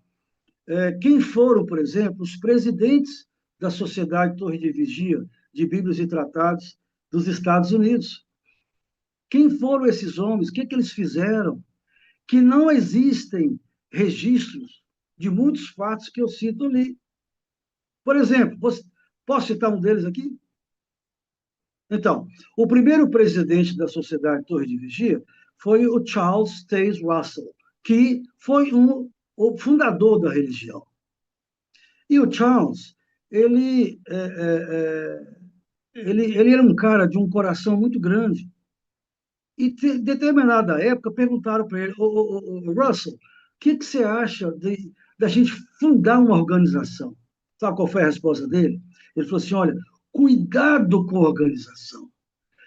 S2: quem foram, por exemplo, os presidentes da Sociedade Torre de Vigia de Bíblias e Tratados dos Estados Unidos. Quem foram esses homens? O que eles fizeram? Que não existem registros de muitos fatos que eu cito ali. Por exemplo, posso citar um deles aqui? Então, o primeiro presidente da Sociedade Torre de Vigia foi o Charles Taze Russell, que foi o fundador da religião. E o Charles, ele era um cara de um coração muito grande. E, em determinada época, perguntaram para ele, Russell, o que você acha da gente fundar uma organização? Sabe qual foi a resposta dele? Ele falou assim: olha, cuidado com a organização.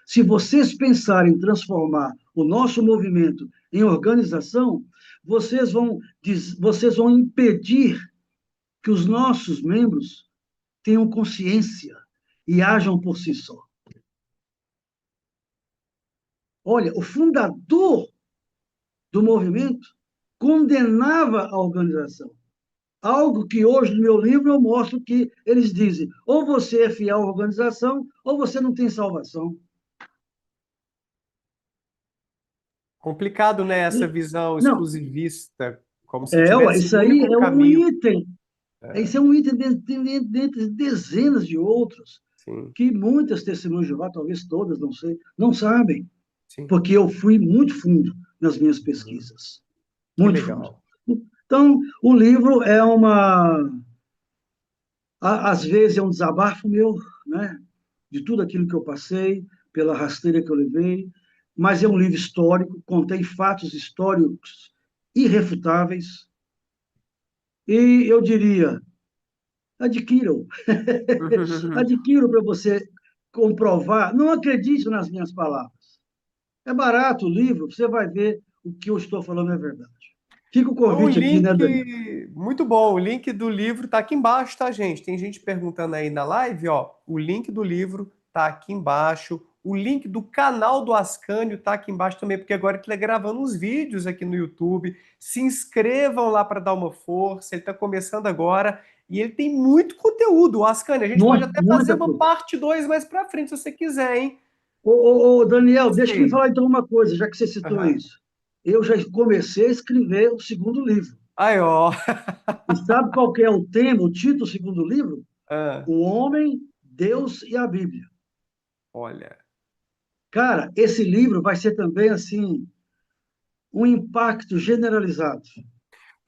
S2: Se vocês pensarem em transformar o nosso movimento em organização, vocês vão impedir que os nossos membros tenham consciência e ajam por si só. Olha, o fundador do movimento condenava a organização. Algo que hoje no meu livro eu mostro que eles dizem: ou você é fiel à organização, ou você não tem salvação.
S1: Complicado, né, essa visão
S2: Não,
S1: exclusivista, como se tivesse
S2: isso
S1: um
S2: aí
S1: único
S2: é um
S1: caminho.
S2: item. Isso é um item dentre dezenas de outros
S1: Sim,
S2: que muitas testemunhas de Jeová, talvez todas, não sei, não sabem,
S1: sim.
S2: porque eu fui muito fundo nas minhas
S1: Uhum.
S2: pesquisas,
S1: Que
S2: muito fundo.
S1: legal.
S2: Então, o livro é às vezes é um desabafo meu, né, de tudo aquilo que eu passei, pela rasteira que eu levei, mas é um livro histórico, contém fatos históricos irrefutáveis, e eu diria, adquiram. Adquiram para você comprovar. Não acredite nas minhas palavras. É barato o livro, você vai ver o que eu estou falando é verdade. Fica o
S1: Então, o
S2: convite aqui, né, Daniel?
S1: link, muito bom, o link do livro tá aqui embaixo, tá, gente? Tem gente perguntando aí na live, ó. O link do livro tá aqui embaixo. O link do canal do Ascânio tá aqui embaixo também, porque agora ele está gravando uns vídeos aqui no YouTube. Se inscrevam lá para dar uma força. Ele está começando agora e ele tem muito conteúdo. O Ascânio, a gente pode até fazer
S2: Muita
S1: uma
S2: coisa.
S1: parte 2 mais para frente, se você quiser, hein?
S2: Daniel, deixa eu lhe
S1: Sei.
S2: falar então uma coisa, já que você citou
S1: Aham.
S2: isso. Eu já comecei a escrever o segundo livro.
S1: Aí, ó.
S2: E sabe qual que é o tema, o título do segundo livro?
S1: Ah,
S2: O Homem, Deus e a Bíblia.
S1: olha.
S2: Cara, esse livro vai ser também, assim, um impacto generalizado.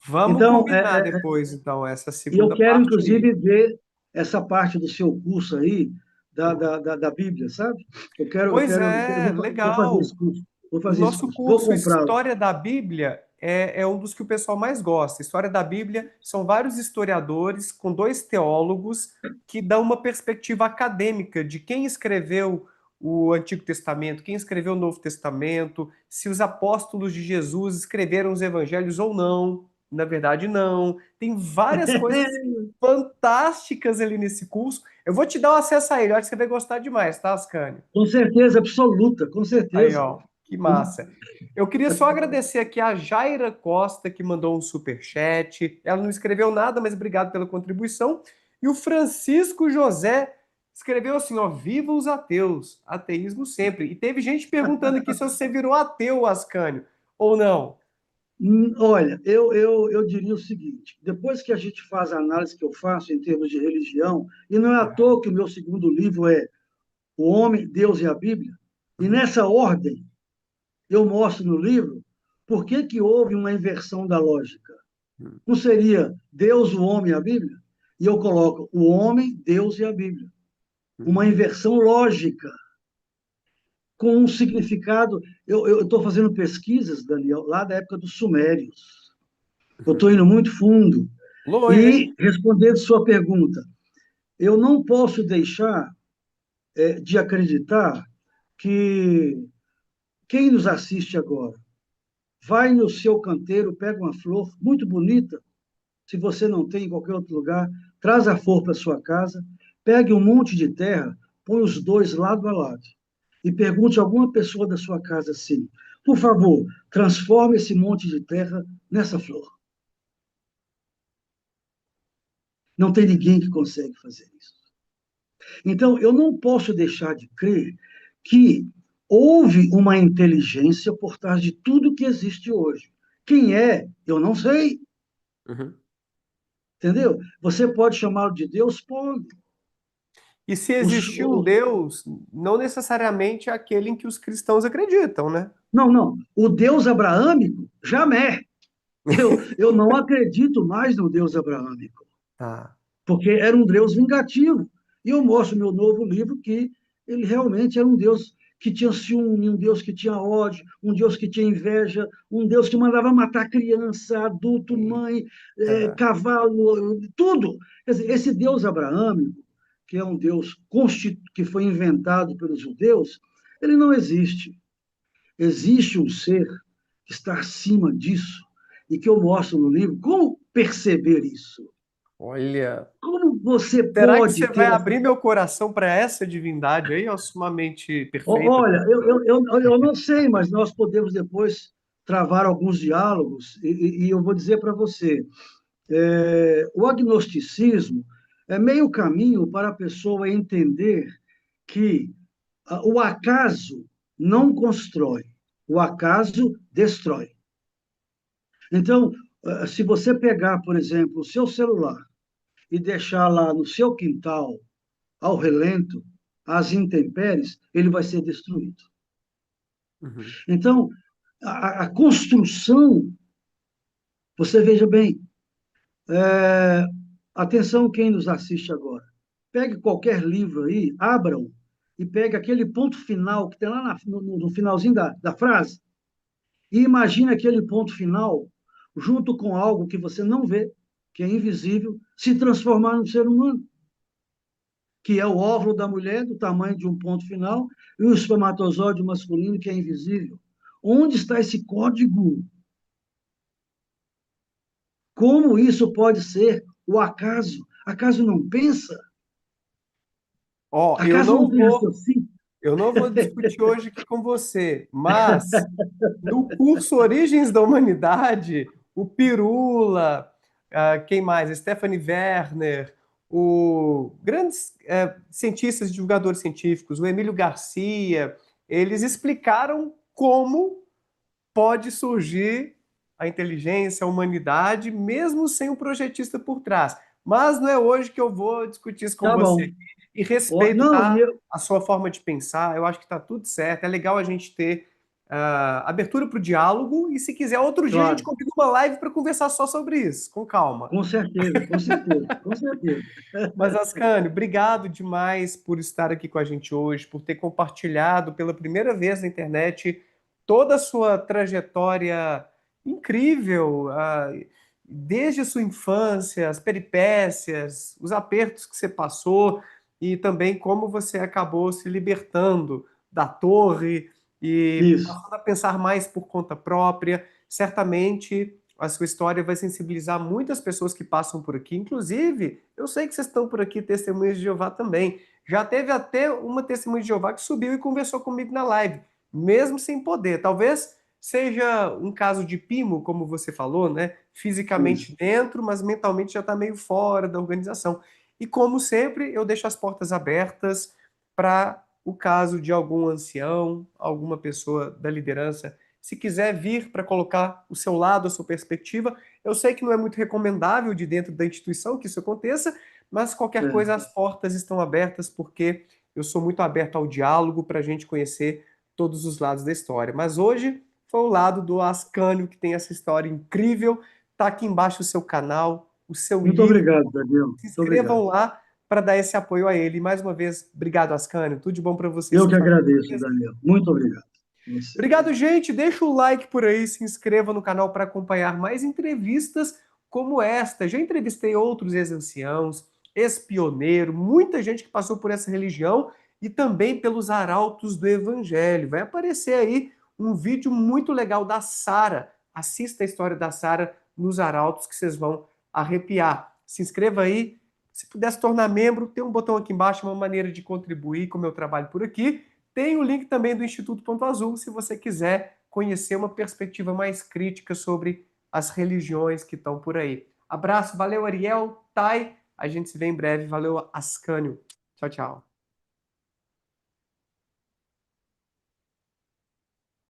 S1: Vamos
S2: Então,
S1: combinar depois, então, essa
S2: e eu
S1: segunda
S2: quero,
S1: parte aí.
S2: inclusive, ver essa parte do seu curso aí, da Bíblia, sabe?
S1: Pois
S2: Eu
S1: é,
S2: vou fazer
S1: legal.
S2: esse curso. Vou
S1: O
S2: fazer esse
S1: nosso
S2: curso. Vou
S1: curso
S2: comprá-lo.
S1: História da Bíblia é um dos que o pessoal mais gosta. História da Bíblia são vários historiadores com dois teólogos que dão uma perspectiva acadêmica de quem escreveu o Antigo Testamento, quem escreveu o Novo Testamento, se os apóstolos de Jesus escreveram os evangelhos ou não. Na verdade, não. Tem várias coisas fantásticas ali nesse curso. Eu vou te dar o acesso a ele, eu acho que você vai gostar demais, tá, Ascânio?
S2: Com certeza absoluta, com
S1: Aí,
S2: certeza.
S1: ó, que massa. Eu queria só agradecer aqui a Jaira Costa, que mandou um super chat. Ela não escreveu nada, mas obrigado pela contribuição. E o Francisco José escreveu assim, ó, viva os ateus, ateísmo sempre. E teve gente perguntando aqui se você virou ateu, Ascânio, ou não.
S2: Olha, eu diria o seguinte: depois que a gente faz a análise que eu faço em termos de religião, e não é à toa que o meu segundo livro é O Homem, Deus e a Bíblia, e
S1: Uhum,
S2: nessa ordem eu mostro no livro por que que houve uma inversão da lógica.
S1: uhum,
S2: Não seria Deus, o homem e a Bíblia? E eu coloco o homem, Deus e a Bíblia. Uma
S1: uhum,
S2: inversão lógica, com um significado. Eu estou fazendo pesquisas, Daniel, lá da época dos Sumérios. Eu estou
S1: uhum.
S2: indo muito fundo.
S1: Longe, hein?
S2: E, respondendo sua pergunta, eu não posso deixar de acreditar que quem nos assiste agora vai no seu canteiro, pega uma flor muito bonita, se você não tem em qualquer outro lugar, traz a flor para sua casa, pegue um monte de terra, põe os dois lado a lado e pergunte a alguma pessoa da sua casa assim: por favor, transforme esse monte de terra nessa flor. Não tem ninguém que consegue fazer isso. Então, eu não posso deixar de crer que houve uma inteligência por trás de tudo que existe hoje. Quem é? Eu não sei,
S1: Uhum.
S2: entendeu? Você pode chamá-lo de Deus? Pode.
S1: E se
S2: Os,
S1: existiu um Deus, não necessariamente é aquele em que os cristãos acreditam, né?
S2: Não, não. O Deus abraâmico, jamais. Eu não acredito mais no Deus abraâmico,
S1: Tá.
S2: porque era um Deus vingativo. E eu mostro no meu novo livro que ele realmente era um Deus que tinha ciúme, um Deus que tinha ódio, um Deus que tinha inveja, um Deus que mandava matar criança, adulto, mãe,
S1: Eita.
S2: cavalo, tudo. Quer dizer, esse Deus abraâmico, que é um Deus que foi inventado pelos judeus, ele não existe. Existe um ser que está acima disso e que eu mostro no livro. Como perceber isso?
S1: Olha,
S2: Como você
S1: será que
S2: pode
S1: você vai
S2: ter
S1: abrir meu coração para essa divindade aí, ó, sumamente perfeita?
S2: Olha, eu não sei, mas nós podemos depois travar alguns diálogos e eu vou dizer para você, o agnosticismo é meio caminho para a pessoa entender que o acaso não constrói, o acaso destrói. Então, se você pegar, por exemplo, o seu celular e deixar lá no seu quintal, ao relento, às intempéries, ele vai ser destruído.
S1: Uhum.
S2: Então, a construção, você veja bem, atenção quem nos assiste agora. Pegue qualquer livro aí, abra-o e pegue aquele ponto final que tem lá no finalzinho da frase e imagine aquele ponto final junto com algo que você não vê, que é invisível, se transformar num ser humano, que é o óvulo da mulher, do tamanho de um ponto final, e o espermatozoide masculino, que é invisível. Onde está esse código? Como isso pode ser o acaso? Acaso não pensa?
S1: Ó,
S2: Acaso não tem raciocínio?
S1: eu não vou discutir hoje aqui com você, mas no curso Origens da Humanidade, o Pirula, quem mais? Stephanie Werner, grandes cientistas, divulgadores científicos, o Emílio Garcia, eles explicaram como pode surgir a inteligência, a humanidade, mesmo sem um projetista por trás. Mas não é hoje que eu vou discutir isso com
S2: Tá
S1: você
S2: bom.
S1: aqui. E respeito,
S2: Não,
S1: tá? A sua forma de pensar, eu acho que está tudo certo. É legal a gente ter abertura para o diálogo. E se quiser, outro dia a gente
S2: claro,
S1: combina uma live para conversar só sobre isso, com calma.
S2: com certeza, com certeza, com certeza.
S1: Mas, Ascânio, obrigado demais por estar aqui com a gente hoje, por ter compartilhado pela primeira vez na internet toda a sua trajetória incrível, desde a sua infância, as peripécias, os apertos que você passou e também como você acabou se libertando da torre e
S2: Isso.
S1: passando a pensar mais por conta própria. Certamente a sua história vai sensibilizar muitas pessoas que passam por aqui, inclusive eu sei que vocês estão por aqui, testemunhas de Jeová também. Já teve até uma testemunha de Jeová que subiu e conversou comigo na live, mesmo sem poder. Talvez seja um caso de Pimo, como você falou, né?
S2: Isso.
S1: Fisicamente dentro, mas mentalmente já está meio fora da organização. E como sempre, eu deixo as portas abertas para o caso de algum ancião, alguma pessoa da liderança, se quiser vir para colocar o seu lado, a sua perspectiva. Eu sei que não é muito recomendável de dentro da instituição que isso aconteça, mas qualquer coisa
S2: É.
S1: as portas estão abertas porque eu sou muito aberto ao diálogo para a gente conhecer todos os lados da história. Mas hoje foi o lado do Ascânio que tem essa história incrível. Tá aqui embaixo o seu canal, o seu
S2: Muito
S1: livro.
S2: obrigado, Daniel.
S1: Se
S2: Muito obrigado.
S1: inscrevam lá para dar esse apoio a ele. E mais uma vez, obrigado, Ascânio. Tudo de bom para você e
S2: Eu
S1: sua
S2: que
S1: família.
S2: agradeço, Daniel. Muito obrigado. Você.
S1: Obrigado, gente. Deixa o like por aí, se inscreva no canal para acompanhar mais entrevistas como esta. Já entrevistei outros ex-anciãos, ex-pioneiro, muita gente que passou por essa religião e também pelos arautos do Evangelho. Vai aparecer aí um vídeo muito legal da Sara. Assista a história da Sara nos arautos que vocês vão arrepiar. Se inscreva aí. Se puder se tornar membro, tem um botão aqui embaixo, uma maneira de contribuir com o meu trabalho por aqui. Tem o link também do Instituto Ponto Azul, se você quiser conhecer uma perspectiva mais crítica sobre as religiões que estão por aí. Abraço, valeu Ariel, Thay, a gente se vê em breve, valeu Ascânio. Tchau, tchau.